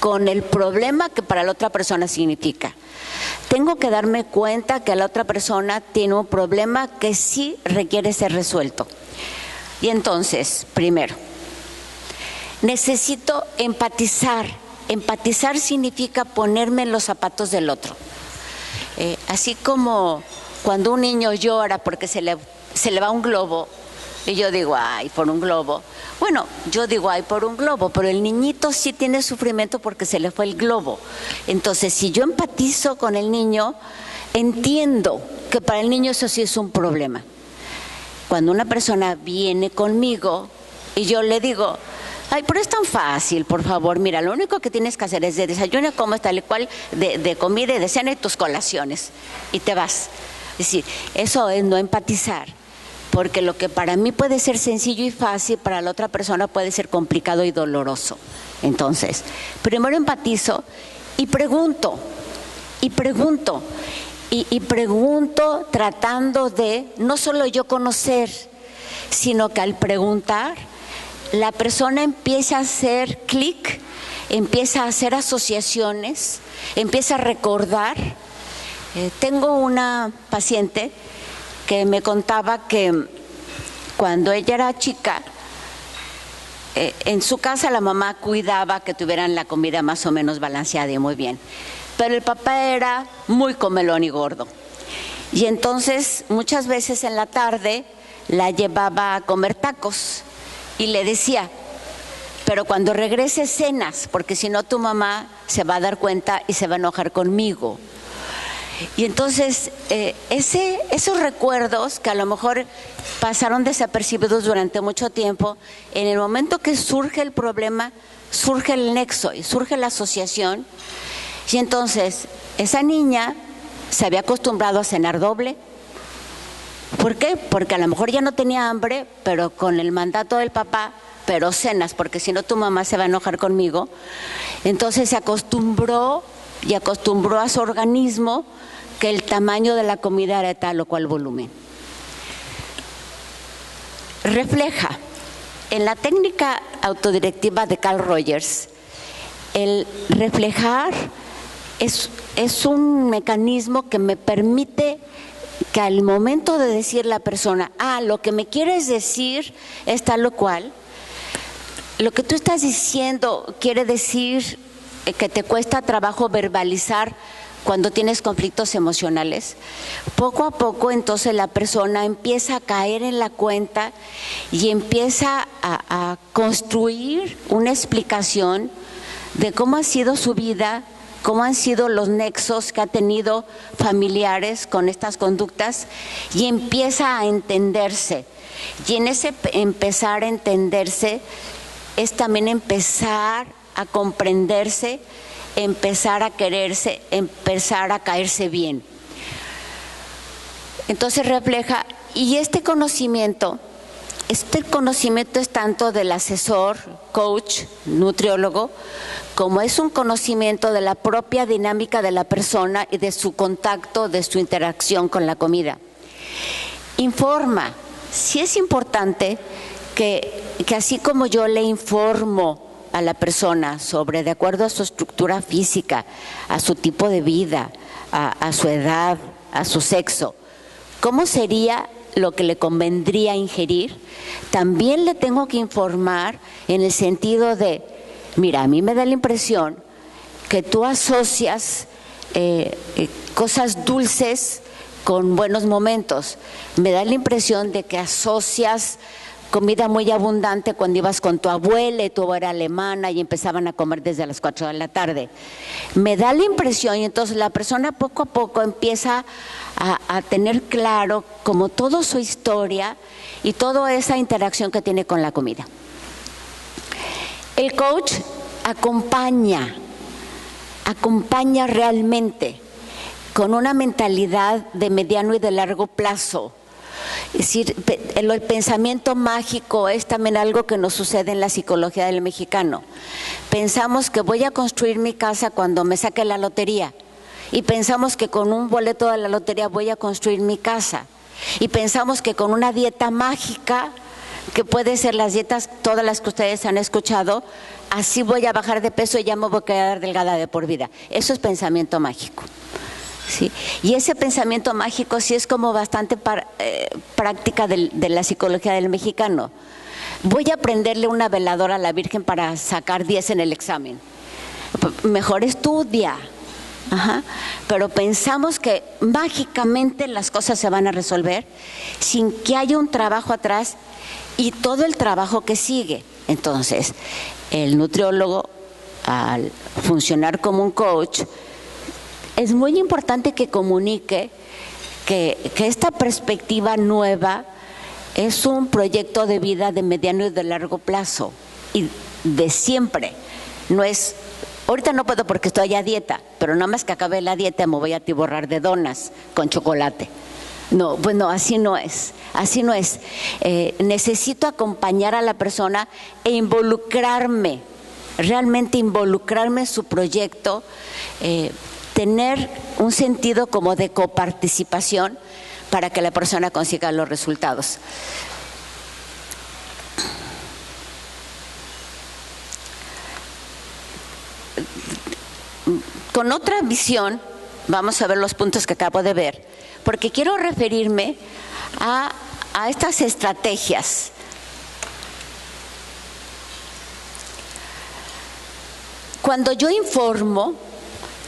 Speaker 1: con el problema que para la otra persona significa. Tengo que darme cuenta que la otra persona tiene un problema que sí requiere ser resuelto. Y entonces, primero, necesito empatizar. Empatizar significa ponerme en los zapatos del otro. Así como cuando un niño llora porque se le va un globo, y yo digo, ay, por un globo. Bueno, yo digo, ay, por un globo, pero el niñito sí tiene sufrimiento porque se le fue el globo. Entonces, si yo empatizo con el niño, entiendo que para el niño eso sí es un problema. Cuando una persona viene conmigo y yo le digo, ay, pero es tan fácil, por favor, mira, lo único que tienes que hacer es de desayuno, comes tal y cual, de comida y de cena y tus colaciones, y te vas. Es decir, eso es no empatizar. Porque lo que para mí puede ser sencillo y fácil, para la otra persona puede ser complicado y doloroso. Entonces, primero empatizo y pregunto tratando de no solo yo conocer, sino que al preguntar, la persona empieza a hacer clic, empieza a hacer asociaciones, empieza a recordar. Tengo una paciente que me contaba que cuando ella era chica, en su casa la mamá cuidaba que tuvieran la comida más o menos balanceada y muy bien, pero el papá era muy comelón y gordo, y entonces muchas veces en la tarde la llevaba a comer tacos y le decía, pero cuando regreses cenas, porque si no tu mamá se va a dar cuenta y se va a enojar conmigo. Y entonces esos recuerdos que a lo mejor pasaron desapercibidos durante mucho tiempo, en el momento que surge el problema, surge el nexo y surge la asociación. Y entonces esa niña se había acostumbrado a cenar doble. ¿Por qué? Porque a lo mejor ya no tenía hambre, pero con el mandato del papá, pero cenas, porque si no tu mamá se va a enojar conmigo. Entonces se acostumbró y acostumbró a su organismo que el tamaño de la comida era de tal o cual volumen. Refleja, en la técnica autodirectiva de Carl Rogers, el reflejar es un mecanismo que me permite que al momento de decir la persona, lo que me quieres decir es tal o cual, lo que tú estás diciendo quiere decir que te cuesta trabajo verbalizar cuando tienes conflictos emocionales. Poco a poco entonces la persona empieza a caer en la cuenta y empieza a construir una explicación de cómo ha sido su vida, cómo han sido los nexos que ha tenido familiares con estas conductas, y empieza a entenderse. Y en ese empezar a entenderse es también empezar a comprenderse, empezar a quererse, empezar a caerse bien. Entonces refleja, y este conocimiento es tanto del asesor, coach, nutriólogo, como es un conocimiento de la propia dinámica de la persona y de su contacto, de su interacción con la comida. Informa. Sí es importante que así como yo le informo a la persona sobre, de acuerdo a su estructura física, a su tipo de vida, a su edad, a su sexo, cómo sería lo que le convendría ingerir, también le tengo que informar en el sentido de, mira, a mí me da la impresión que tú asocias cosas dulces con buenos momentos. Me da la impresión de que asocias comida muy abundante cuando ibas con tu abuela y tu abuela era alemana y empezaban a comer desde las 4 de la tarde. Me da la impresión, y entonces la persona poco a poco empieza a tener claro como toda su historia y toda esa interacción que tiene con la comida. El coach acompaña realmente con una mentalidad de mediano y de largo plazo. Es decir, el pensamiento mágico es también algo que nos sucede en la psicología del mexicano. Pensamos que voy a construir mi casa cuando me saque la lotería. Y pensamos que con un boleto de la lotería voy a construir mi casa. Y pensamos que con una dieta mágica, que puede ser las dietas, todas las que ustedes han escuchado, así voy a bajar de peso y ya me voy a quedar delgada de por vida. Eso es pensamiento mágico. ¿Sí? Y ese pensamiento mágico sí es como bastante práctica de la psicología del mexicano. Voy a prenderle una veladora a la Virgen para sacar 10 en el examen. Mejor estudia. Ajá. Pero pensamos que mágicamente las cosas se van a resolver sin que haya un trabajo atrás y todo el trabajo que sigue. Entonces, el nutriólogo, al funcionar como un coach, es muy importante que comunique que esta perspectiva nueva es un proyecto de vida de mediano y de largo plazo y de siempre. No es, ahorita no puedo porque estoy a dieta, pero nada más que acabe la dieta me voy a atiborrar de donas con chocolate. No, bueno, así no es, así no es. Necesito acompañar a la persona e involucrarme, realmente involucrarme en su proyecto, tener un sentido como de coparticipación para que la persona consiga los resultados. Con otra visión, vamos a ver los puntos que acabo de ver, porque quiero referirme a estas estrategias. Cuando yo informo,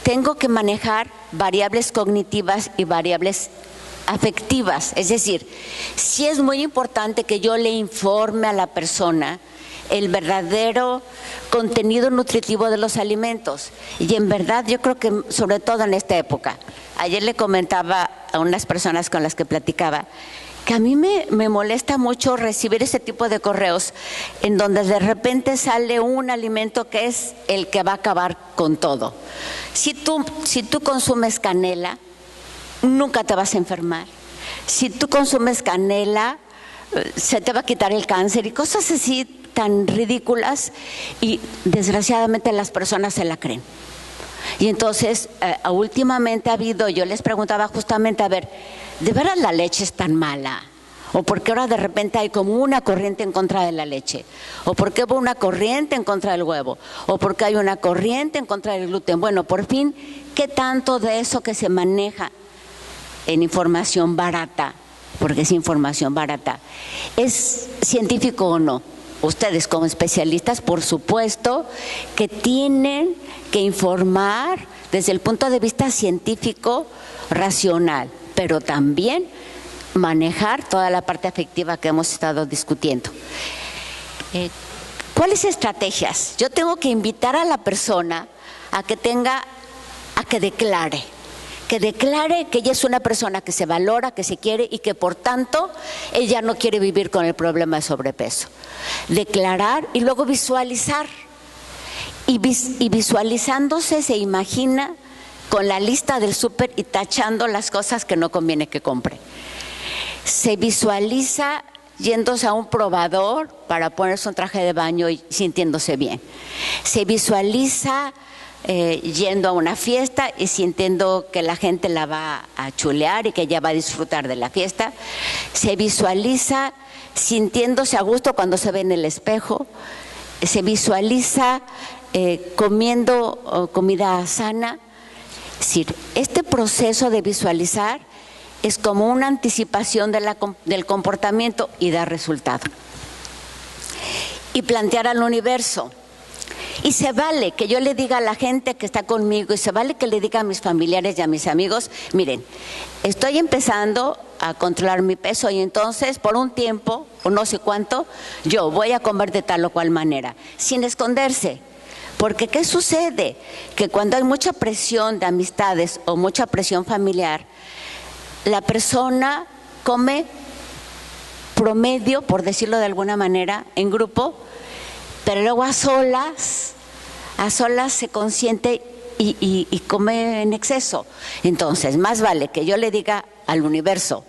Speaker 1: tengo que manejar variables cognitivas y variables afectivas. Es decir, sí es muy importante que yo le informe a la persona el verdadero contenido nutritivo de los alimentos. Y en verdad yo creo que sobre todo en esta época, ayer le comentaba a unas personas con las que platicaba, que a mí me molesta mucho recibir ese tipo de correos en donde de repente sale un alimento que es el que va a acabar con todo. Si tú consumes canela, nunca te vas a enfermar. Si tú consumes canela, se te va a quitar el cáncer y cosas así tan ridículas, y desgraciadamente las personas se la creen. Y entonces últimamente ha habido, yo les preguntaba justamente, a ver, ¿de veras la leche es tan mala? ¿O por qué ahora de repente hay como una corriente en contra de la leche? ¿O por qué hubo una corriente en contra del huevo? ¿O por qué hay una corriente en contra del gluten? Bueno, por fin, ¿qué tanto de eso que se maneja en información barata, porque es información barata, es científico o no? Ustedes como especialistas, por supuesto, que tienen que informar desde el punto de vista científico, racional, pero también manejar toda la parte afectiva que hemos estado discutiendo. ¿Cuáles estrategias? Yo tengo que invitar a la persona a que declare que ella es una persona que se valora, que se quiere y que por tanto ella no quiere vivir con el problema de sobrepeso. Declarar y luego visualizar. Y visualizándose se imagina con la lista del súper y tachando las cosas que no conviene que compre. Se visualiza yéndose a un probador para ponerse un traje de baño y sintiéndose bien. Se visualiza yendo a una fiesta y sintiendo que la gente la va a chulear y que ella va a disfrutar de la fiesta. Se visualiza sintiéndose a gusto cuando se ve en el espejo. Se visualiza comiendo comida sana. Es decir, este proceso de visualizar es como una anticipación del comportamiento y da resultado. Y plantear al universo. Y se vale que yo le diga a la gente que está conmigo, y se vale que le diga a mis familiares y a mis amigos, miren, estoy empezando a controlar mi peso y entonces por un tiempo, o no sé cuánto, yo voy a comer de tal o cual manera, sin esconderse. Porque ¿qué sucede? Que cuando hay mucha presión de amistades o mucha presión familiar, la persona come promedio, por decirlo de alguna manera, en grupo, pero luego a solas se consiente y come en exceso. Entonces, más vale que yo le diga al universo,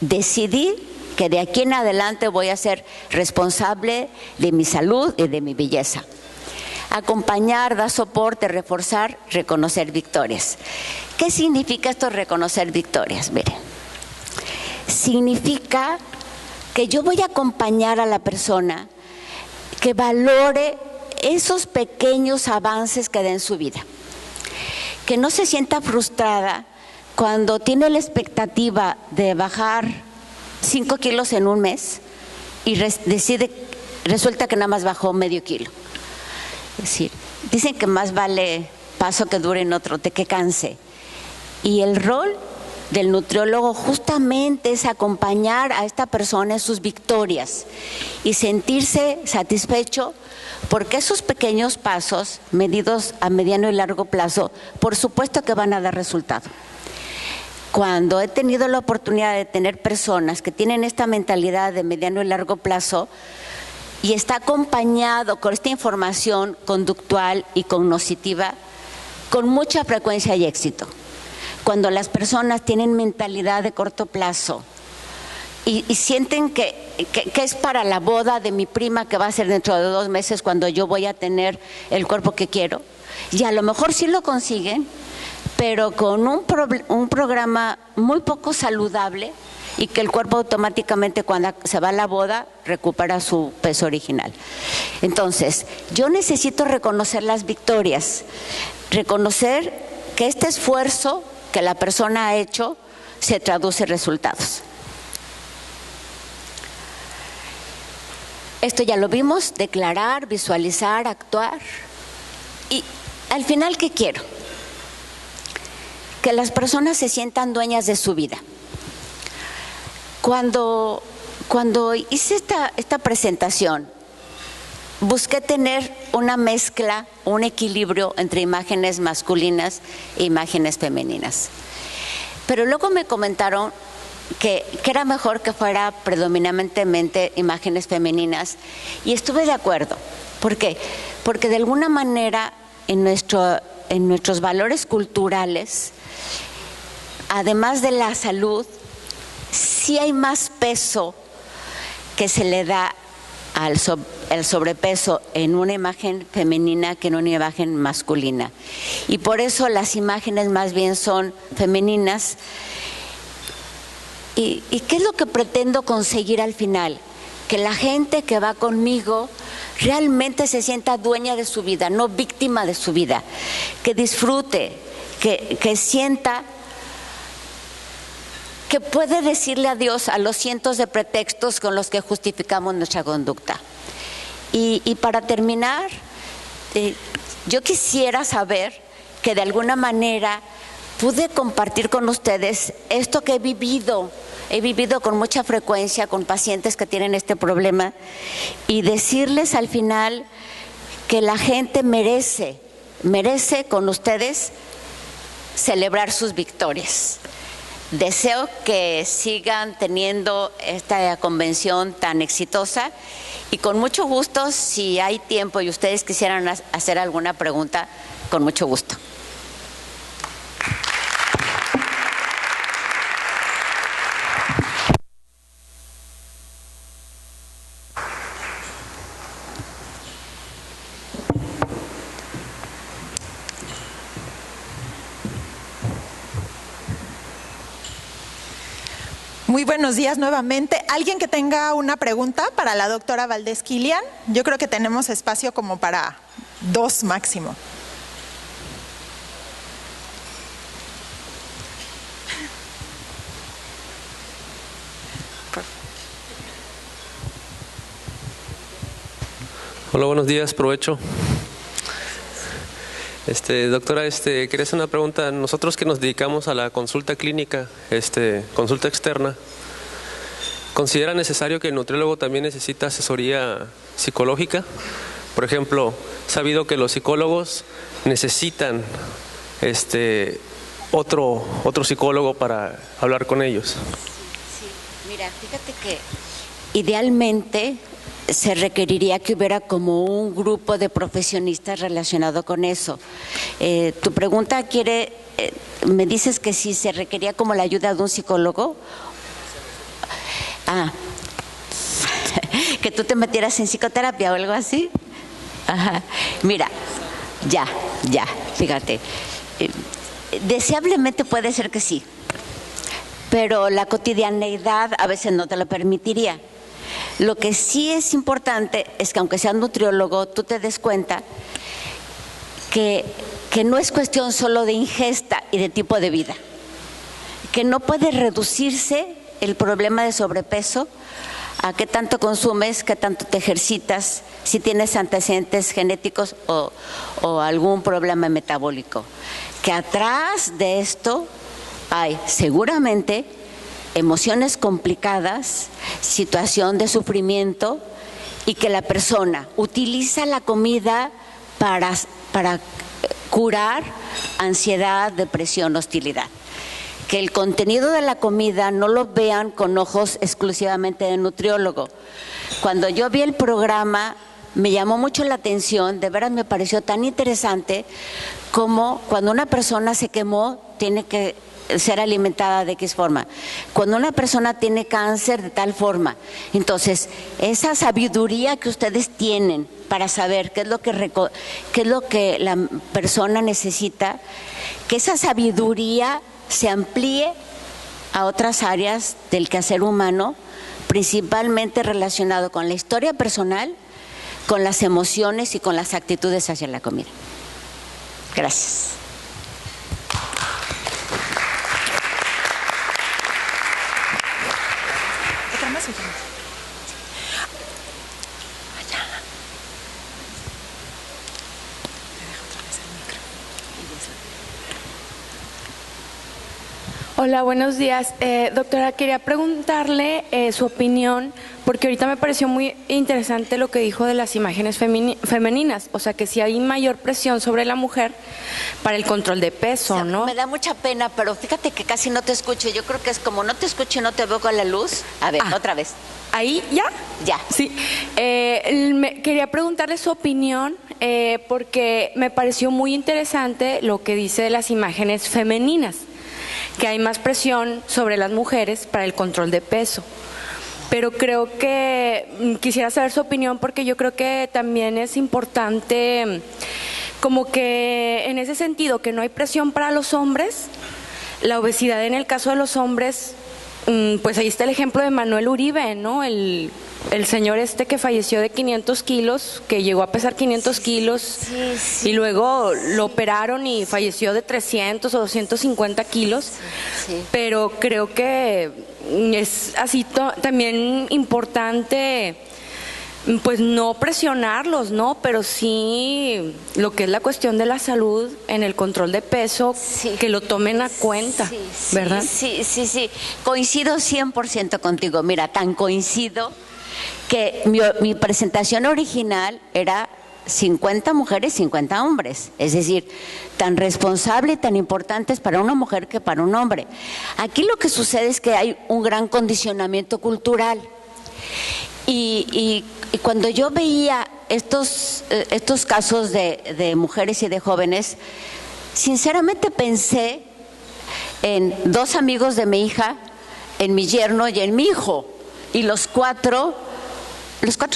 Speaker 1: decidí que de aquí en adelante voy a ser responsable de mi salud y de mi belleza. Acompañar, dar soporte, reforzar, reconocer victorias. ¿Qué significa esto reconocer victorias? Miren, significa que yo voy a acompañar a la persona que valore esos pequeños avances que da en su vida. Que no se sienta frustrada cuando tiene la expectativa de bajar 5 kilos en un mes y resulta que nada más bajó medio kilo. Es decir, dicen que más vale paso que dure en otro, que canse. Y el rol del nutriólogo justamente es acompañar a esta persona en sus victorias y sentirse satisfecho porque esos pequeños pasos medidos a mediano y largo plazo, por supuesto que van a dar resultado. Cuando he tenido la oportunidad de tener personas que tienen esta mentalidad de mediano y largo plazo, y está acompañado con esta información conductual y cognitiva, con mucha frecuencia y éxito. Cuando las personas tienen mentalidad de corto plazo y sienten que es para la boda de mi prima que va a ser dentro de 2 meses cuando yo voy a tener el cuerpo que quiero, y a lo mejor sí lo consiguen, pero con un programa muy poco saludable, y que el cuerpo automáticamente cuando se va a la boda recupera su peso original. Entonces, yo necesito reconocer las victorias, reconocer que este esfuerzo que la persona ha hecho se traduce en resultados. Esto ya lo vimos, declarar, visualizar, actuar. Y al final, ¿qué quiero? Que las personas se sientan dueñas de su vida. Cuando hice esta presentación, busqué tener una mezcla, un equilibrio entre imágenes masculinas e imágenes femeninas. Pero luego me comentaron que era mejor que fuera predominantemente imágenes femeninas y estuve de acuerdo. ¿Por qué? Porque de alguna manera en nuestros valores culturales, además de la salud, sí hay más peso que se le da al sobrepeso en una imagen femenina que en una imagen masculina. Y por eso las imágenes más bien son femeninas. ¿Y qué es lo que pretendo conseguir al final? Que la gente que va conmigo realmente se sienta dueña de su vida, no víctima de su vida. Que disfrute, que sienta que puede decirle adiós a los cientos de pretextos con los que justificamos nuestra conducta. Y para terminar, yo quisiera saber que de alguna manera pude compartir con ustedes esto que he vivido con mucha frecuencia con pacientes que tienen este problema y decirles al final que la gente merece con ustedes celebrar sus victorias. Deseo que sigan teniendo esta convención tan exitosa y con mucho gusto, si hay tiempo y ustedes quisieran hacer alguna pregunta, con mucho gusto.
Speaker 2: Muy buenos días nuevamente. ¿Alguien que tenga una pregunta para la doctora Valdés Kilian? Yo creo que tenemos espacio como para 2 máximo.
Speaker 3: Hola, buenos días, provecho. Doctora, quería hacer una pregunta. Nosotros que nos dedicamos a la consulta clínica, consulta externa, ¿considera necesario que el nutriólogo también necesita asesoría psicológica? Por ejemplo, sabido que los psicólogos necesitan otro psicólogo para hablar con ellos.
Speaker 1: Sí, mira, fíjate que idealmente se requeriría que hubiera como un grupo de profesionistas relacionado con eso. Tu pregunta me dices que si se requería como la ayuda de un psicólogo. Que tú te metieras en psicoterapia o algo así. Ajá. Mira, ya, fíjate. Deseablemente puede ser que sí, pero la cotidianeidad a veces no te lo permitiría. Lo que sí es importante es que aunque seas nutriólogo, tú te des cuenta que no es cuestión solo de ingesta y de tipo de vida, que no puede reducirse el problema de sobrepeso a qué tanto consumes, qué tanto te ejercitas, si tienes antecedentes genéticos o algún problema metabólico. Que atrás de esto hay seguramente emociones complicadas, situación de sufrimiento, y que la persona utiliza la comida para curar ansiedad, depresión, hostilidad. Que el contenido de la comida no lo vean con ojos exclusivamente de nutriólogo. Cuando yo vi el programa, me llamó mucho la atención, de veras me pareció tan interesante como cuando una persona se quemó, tiene que ser alimentada de X forma. Cuando una persona tiene cáncer, de tal forma. Entonces, esa sabiduría que ustedes tienen para saber qué es lo que la persona necesita, que esa sabiduría se amplíe a otras áreas del quehacer humano, principalmente relacionado con la historia personal, con las emociones y con las actitudes hacia la comida. Gracias.
Speaker 2: ¿Otra más?
Speaker 4: Hola, buenos días. Doctora, quería preguntarle su opinión, porque ahorita me pareció muy interesante lo que dijo de las imágenes femeninas, o sea, que si hay mayor presión sobre la mujer para el control de peso,
Speaker 1: O sea,
Speaker 4: ¿no?
Speaker 1: me da mucha pena, pero fíjate que casi no te escucho. Yo creo que es como no te escucho y no te veo con la luz. A ver, otra vez.
Speaker 4: ¿Ahí ya?
Speaker 1: Ya.
Speaker 4: Sí. Quería preguntarle su opinión, porque me pareció muy interesante lo que dice de las imágenes femeninas, que hay más presión sobre las mujeres para el control de peso. Pero creo que quisiera saber su opinión, porque yo creo que también es importante, como que en ese sentido, que no hay presión para los hombres. La obesidad en el caso de los hombres, pues ahí está el ejemplo de Manuel Uribe, ¿no? El señor que falleció de 500 kilos, que llegó a pesar 500 kilos y luego lo operaron y falleció de 300 o 250 kilos. Pero creo que es así también importante, pues no presionarlos, ¿no? Pero sí lo que es la cuestión de la salud en el control de peso, que lo tomen a cuenta, ¿verdad?
Speaker 1: Sí. Coincido 100% contigo. Mira, tan coincido que mi presentación original era 50 mujeres, 50 hombres. Es decir, tan responsable y tan importantes para una mujer que para un hombre. Aquí lo que sucede es que hay un gran condicionamiento cultural. Y cuando yo veía estos casos de mujeres y de jóvenes, sinceramente pensé en dos amigos de mi hija, en mi yerno y en mi hijo. Y los cuatro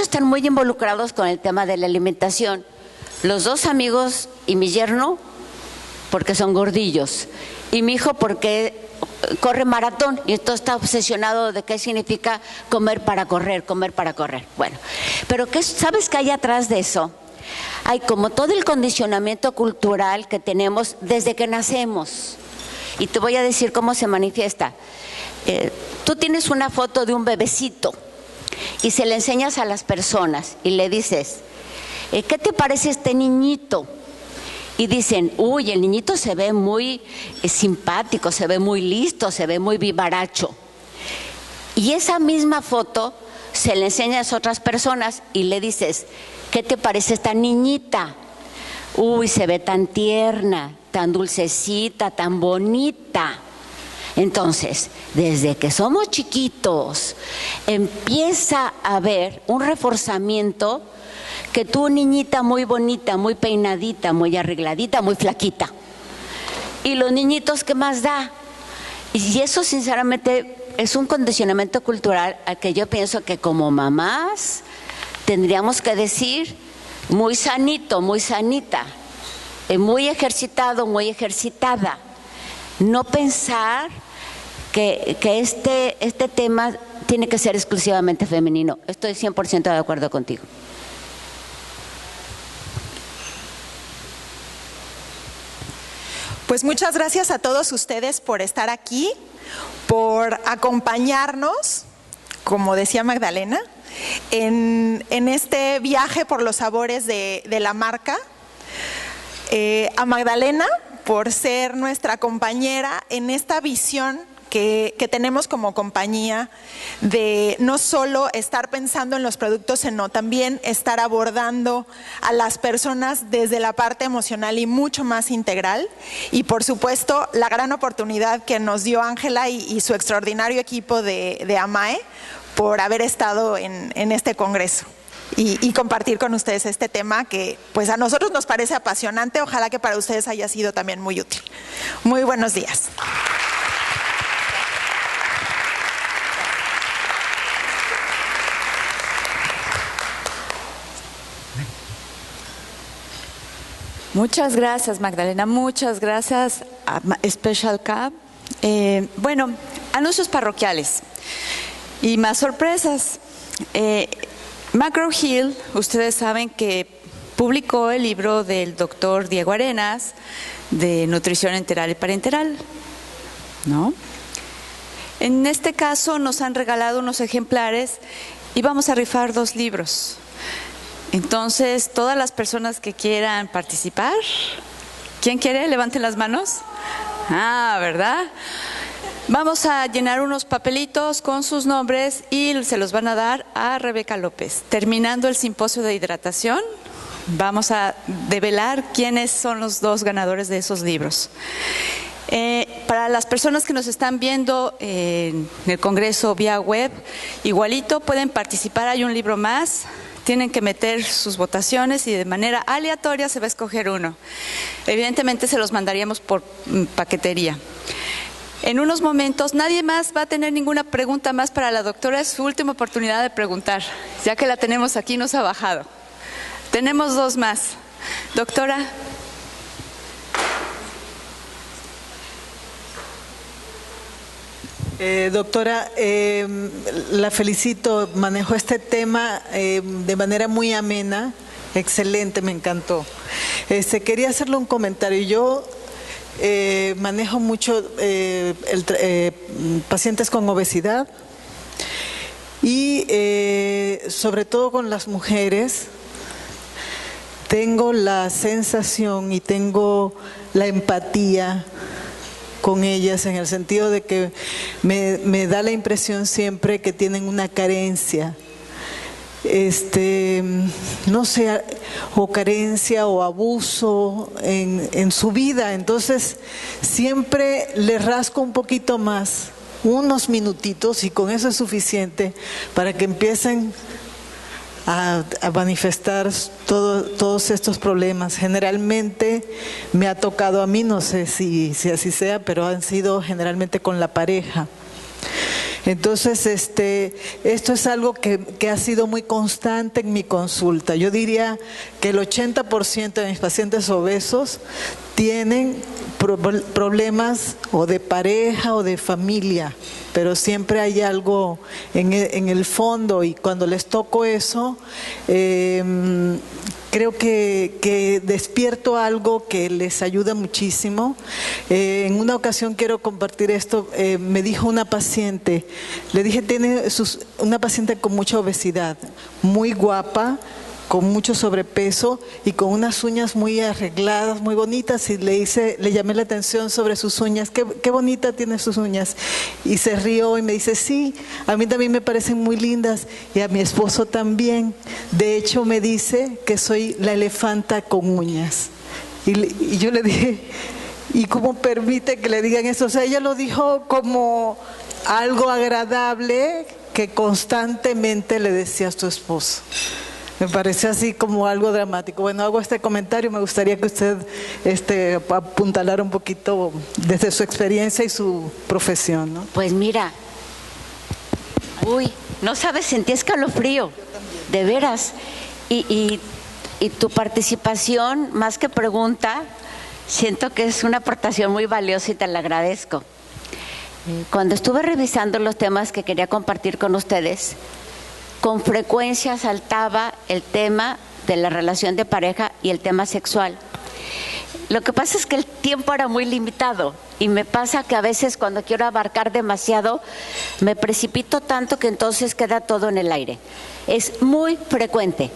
Speaker 1: están muy involucrados con el tema de la alimentación. Los dos amigos y mi yerno porque son gordillos, y mi hijo porque corre maratón y entonces está obsesionado de qué significa comer para correr. Bueno, pero ¿sabes qué hay atrás de eso? Hay como todo el condicionamiento cultural que tenemos desde que nacemos. Y te voy a decir cómo se manifiesta. Tú tienes una foto de un bebecito y se le enseñas a las personas y le dices, ¿qué te parece este niñito? y dicen, uy, el niñito se ve muy simpático, se ve muy listo, se ve muy vivaracho. Y esa misma foto se le enseña a las otras personas y le dices, ¿qué te parece esta niñita? Uy, se ve tan tierna, tan dulcecita, tan bonita. Entonces, desde que somos chiquitos, empieza a haber un reforzamiento que tu niñita muy bonita, muy peinadita, muy arregladita, muy flaquita. Y los niñitos, ¿qué más da? Y eso, sinceramente, es un condicionamiento cultural al que yo pienso que como mamás tendríamos que decir muy sanito, muy sanita, muy ejercitado, muy ejercitada. No pensar que este tema tiene que ser exclusivamente femenino. Estoy 100% de acuerdo contigo.
Speaker 2: Pues muchas gracias a todos ustedes por estar aquí, por acompañarnos, como decía Magdalena, en este viaje por los sabores de la marca. A Magdalena por ser nuestra compañera en esta visión que tenemos como compañía de no solo estar pensando en los productos, sino también estar abordando a las personas desde la parte emocional y mucho más integral. Y por supuesto, la gran oportunidad que nos dio Ángela y su extraordinario equipo de AMAE por haber estado en este congreso. Y compartir con ustedes este tema que pues a nosotros nos parece apasionante. Ojalá que para ustedes haya sido también muy útil. Muy buenos días.
Speaker 5: Muchas gracias, Magdalena. Muchas gracias a Special K. Bueno, anuncios parroquiales y más sorpresas. McGraw-Hill, ustedes saben que publicó el libro del doctor Diego Arenas de nutrición enteral y parenteral, ¿no? En este caso nos han regalado unos ejemplares y vamos a rifar 2 libros. Entonces, todas las personas que quieran participar, ¿quién quiere? Levanten las manos. Ah, ¿verdad? Vamos a llenar unos papelitos con sus nombres y se los van a dar a Rebeca López. Terminando el simposio de hidratación, vamos a develar quiénes son los 2 ganadores de esos libros. Para las personas que nos están viendo en el Congreso vía web, igualito pueden participar, hay un libro más. Tienen que meter sus votaciones y de manera aleatoria se va a escoger uno. Evidentemente se los mandaríamos por paquetería. En unos momentos nadie más va a tener ninguna pregunta más para la doctora. Es su última oportunidad de preguntar, ya que la tenemos aquí, nos ha bajado. Tenemos 2 más. Doctora.
Speaker 6: Doctora, la felicito, manejó este tema de manera muy amena, excelente, me encantó. Quería hacerle un comentario. Yo manejo mucho pacientes con obesidad y sobre todo con las mujeres. Tengo la sensación y tengo la empatía con ellas en el sentido de que me da la impresión siempre que tienen una carencia, no sé, o carencia o abuso en su vida. Entonces siempre les rasco un poquito más, unos minutitos, y con eso es suficiente para que empiecen a manifestar todos estos problemas. Generalmente me ha tocado a mí, no sé si así sea, pero han sido generalmente con la pareja. Entonces, esto es algo que ha sido muy constante en mi consulta. Yo diría que el 80% de mis pacientes obesos tienen problemas o de pareja o de familia, pero siempre hay algo en el fondo, y cuando les toco eso, creo que despierto algo que les ayuda muchísimo. En una ocasión quiero compartir esto. Me dijo una paciente, le dije, tiene una paciente con mucha obesidad, muy guapa, con mucho sobrepeso y con unas uñas muy arregladas, muy bonitas, y le llamé la atención sobre sus uñas. Qué bonita tiene sus uñas. Y se rió y me dice, sí, a mí también me parecen muy lindas y a mi esposo también. De hecho me dice que soy la elefanta con uñas. Y yo le dije, ¿y cómo permite que le digan eso? O sea, ella lo dijo como algo agradable que constantemente le decía a su esposo. Me parece así como algo dramático. Bueno, hago este comentario, me gustaría que usted apuntalara un poquito desde su experiencia y su profesión, ¿no?
Speaker 1: Pues mira, no sabes, sentí escalofrío, de veras. Y tu participación, más que pregunta, siento que es una aportación muy valiosa y te la agradezco. Cuando estuve revisando los temas que quería compartir con ustedes, con frecuencia saltaba el tema de la relación de pareja y el tema sexual. Lo que pasa es que el tiempo era muy limitado y me pasa que a veces cuando quiero abarcar demasiado me precipito tanto que entonces queda todo en el aire. Es muy frecuente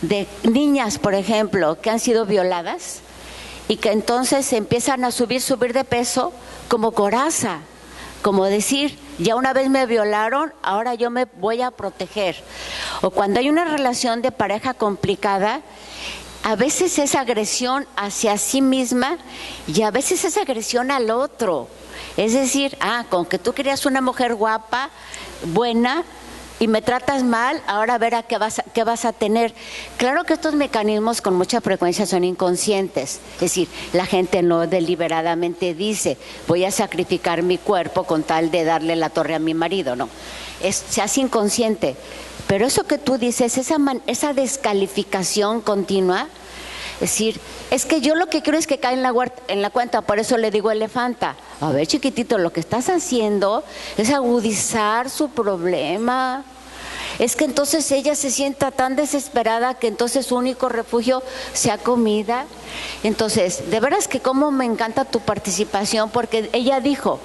Speaker 1: de niñas, por ejemplo, que han sido violadas y que entonces empiezan a subir de peso como coraza, como decir, ya una vez me violaron, ahora yo me voy a proteger. O cuando hay una relación de pareja complicada, a veces es agresión hacia sí misma y a veces es agresión al otro. Es decir, con que tú querías una mujer guapa, buena, y me tratas mal, ahora a ver a qué vas a tener. Claro que estos mecanismos con mucha frecuencia son inconscientes. Es decir, la gente no deliberadamente dice, voy a sacrificar mi cuerpo con tal de darle la torre a mi marido, no. Se hace inconsciente. Pero eso que tú dices, esa descalificación continua, es decir, es que yo lo que quiero es que caiga en la cuenta, por eso le digo elefanta. A ver, chiquitito, lo que estás haciendo es agudizar su problema. Es que entonces ella se sienta tan desesperada que entonces su único refugio sea comida. Entonces, de veras que cómo me encanta tu participación, porque ella dijo,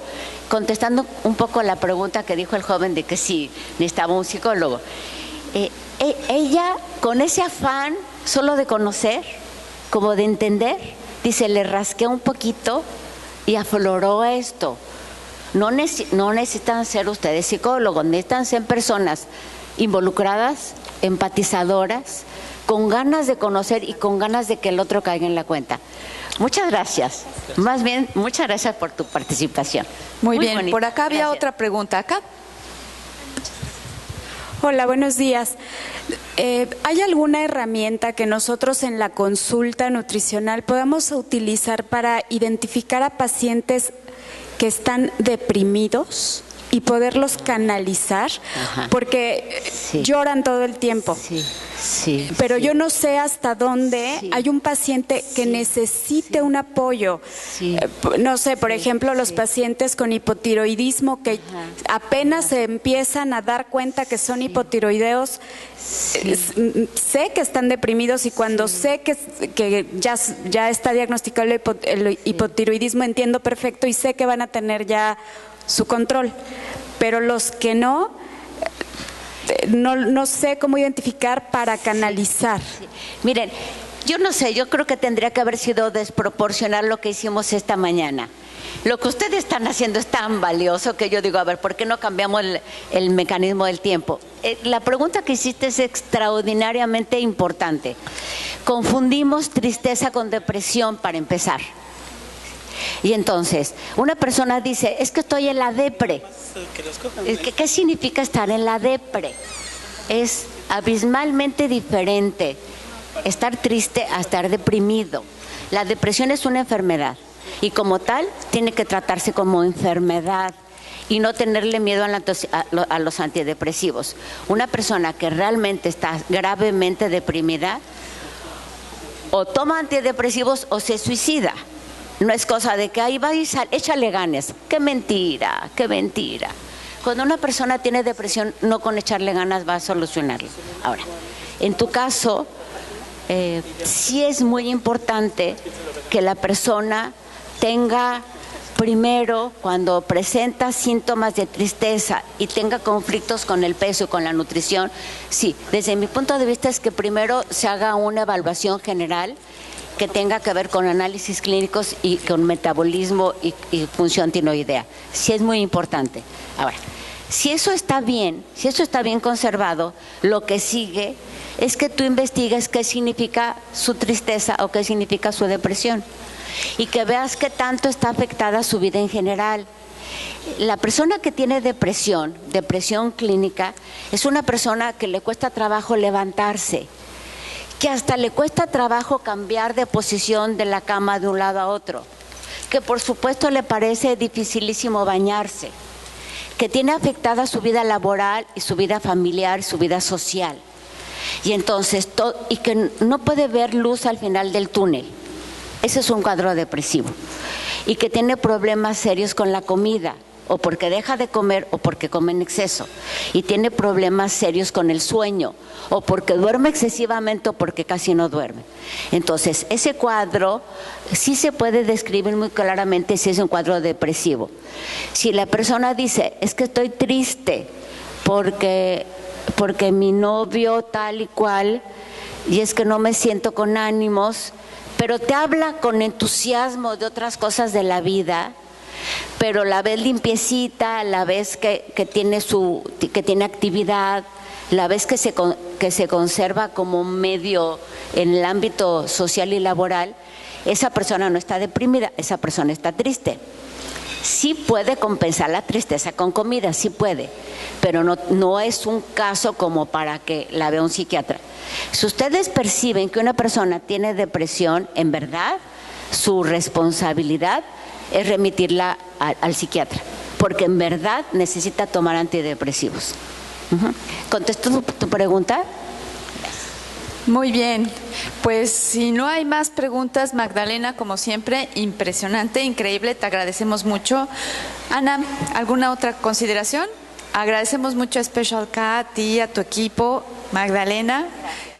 Speaker 1: contestando un poco la pregunta que dijo el joven de que sí necesitaba un psicólogo, ella con ese afán solo de conocer, como de entender, dice, le rasqué un poquito y afloró esto. No necesitan ser ustedes psicólogos, necesitan ser personas involucradas, empatizadoras, con ganas de conocer y con ganas de que el otro caiga en la cuenta. Muchas gracias. Más bien, muchas gracias por tu participación.
Speaker 5: Muy bien,
Speaker 1: bonito.
Speaker 5: Por acá había
Speaker 1: Gracias.
Speaker 5: otra pregunta. Acá.
Speaker 7: Hola, buenos días. ¿Hay alguna herramienta que nosotros en la consulta nutricional podamos utilizar para identificar a pacientes que están deprimidos y poderlos canalizar?
Speaker 1: Ajá.
Speaker 7: Porque
Speaker 1: Sí.
Speaker 7: lloran todo el tiempo.
Speaker 1: Sí.
Speaker 7: Pero
Speaker 1: sí.
Speaker 7: yo no sé hasta dónde
Speaker 1: Sí.
Speaker 7: hay un paciente que
Speaker 1: Sí,
Speaker 7: necesite un apoyo.
Speaker 1: Sí.
Speaker 7: No sé, por ejemplo, los
Speaker 1: sí.
Speaker 7: pacientes con hipotiroidismo que apenas se empiezan a dar cuenta que son hipotiroideos, sé que están deprimidos y cuando sé que ya está diagnosticado el hipotiroidismo, entiendo perfecto y sé que van a tener ya su control. Pero los que no sé cómo identificar para canalizar.
Speaker 1: Sí. Miren, yo no sé, yo creo que tendría que haber sido desproporcional lo que hicimos esta mañana. Lo que ustedes están haciendo es tan valioso que yo digo, a ver, ¿por qué no cambiamos el mecanismo del tiempo? La pregunta que hiciste es extraordinariamente importante. Confundimos tristeza con depresión para empezar. Y entonces, una persona dice, es que estoy en la depre. ¿Qué significa estar en la depre? Es abismalmente diferente estar triste a estar deprimido. La depresión es una enfermedad y como tal tiene que tratarse como enfermedad y no tenerle miedo a los antidepresivos. Una persona que realmente está gravemente deprimida o toma antidepresivos o se suicida. No es cosa de que ahí va y échale ganas. ¡Qué mentira! ¡Qué mentira! Cuando una persona tiene depresión, no con echarle ganas va a solucionarlo. Ahora, en tu caso, sí es muy importante que la persona tenga primero, cuando presenta síntomas de tristeza y tenga conflictos con el peso y con la nutrición, sí, desde mi punto de vista es que primero se haga una evaluación general que tenga que ver con análisis clínicos y con metabolismo y función tiroidea. Sí, es muy importante. Ahora, si eso está bien conservado, lo que sigue es que tú investigues qué significa su tristeza o qué significa su depresión y que veas qué tanto está afectada su vida en general. La persona que tiene depresión clínica, es una persona que le cuesta trabajo levantarse, que hasta le cuesta trabajo cambiar de posición de la cama de un lado a otro, que por supuesto le parece dificilísimo bañarse, que tiene afectada su vida laboral y su vida familiar, su vida social, y entonces y que no puede ver luz al final del túnel. Ese es un cuadro depresivo, y que tiene problemas serios con la comida, o porque deja de comer o porque come en exceso, y tiene problemas serios con el sueño, o porque duerme excesivamente o porque casi no duerme. Entonces, ese cuadro sí se puede describir muy claramente si es un cuadro depresivo. Si la persona dice, es que estoy triste porque mi novio tal y cual, y es que no me siento con ánimos, pero te habla con entusiasmo de otras cosas de la vida, pero la ves limpiecita, la ves que tiene actividad, la ves que se conserva como medio en el ámbito social y laboral, esa persona no está deprimida, esa persona está triste. Sí puede compensar la tristeza con comida, sí puede, pero no es un caso como para que la vea un psiquiatra. Si ustedes perciben que una persona tiene depresión, en verdad, su responsabilidad es remitirla al psiquiatra, porque en verdad necesita tomar antidepresivos. ¿Contesto tu pregunta?
Speaker 5: Muy bien, pues si no hay más preguntas, Magdalena, como siempre, impresionante, increíble, te agradecemos mucho. Ana, ¿alguna otra consideración? Agradecemos mucho a Special K, a ti, a tu equipo, Magdalena.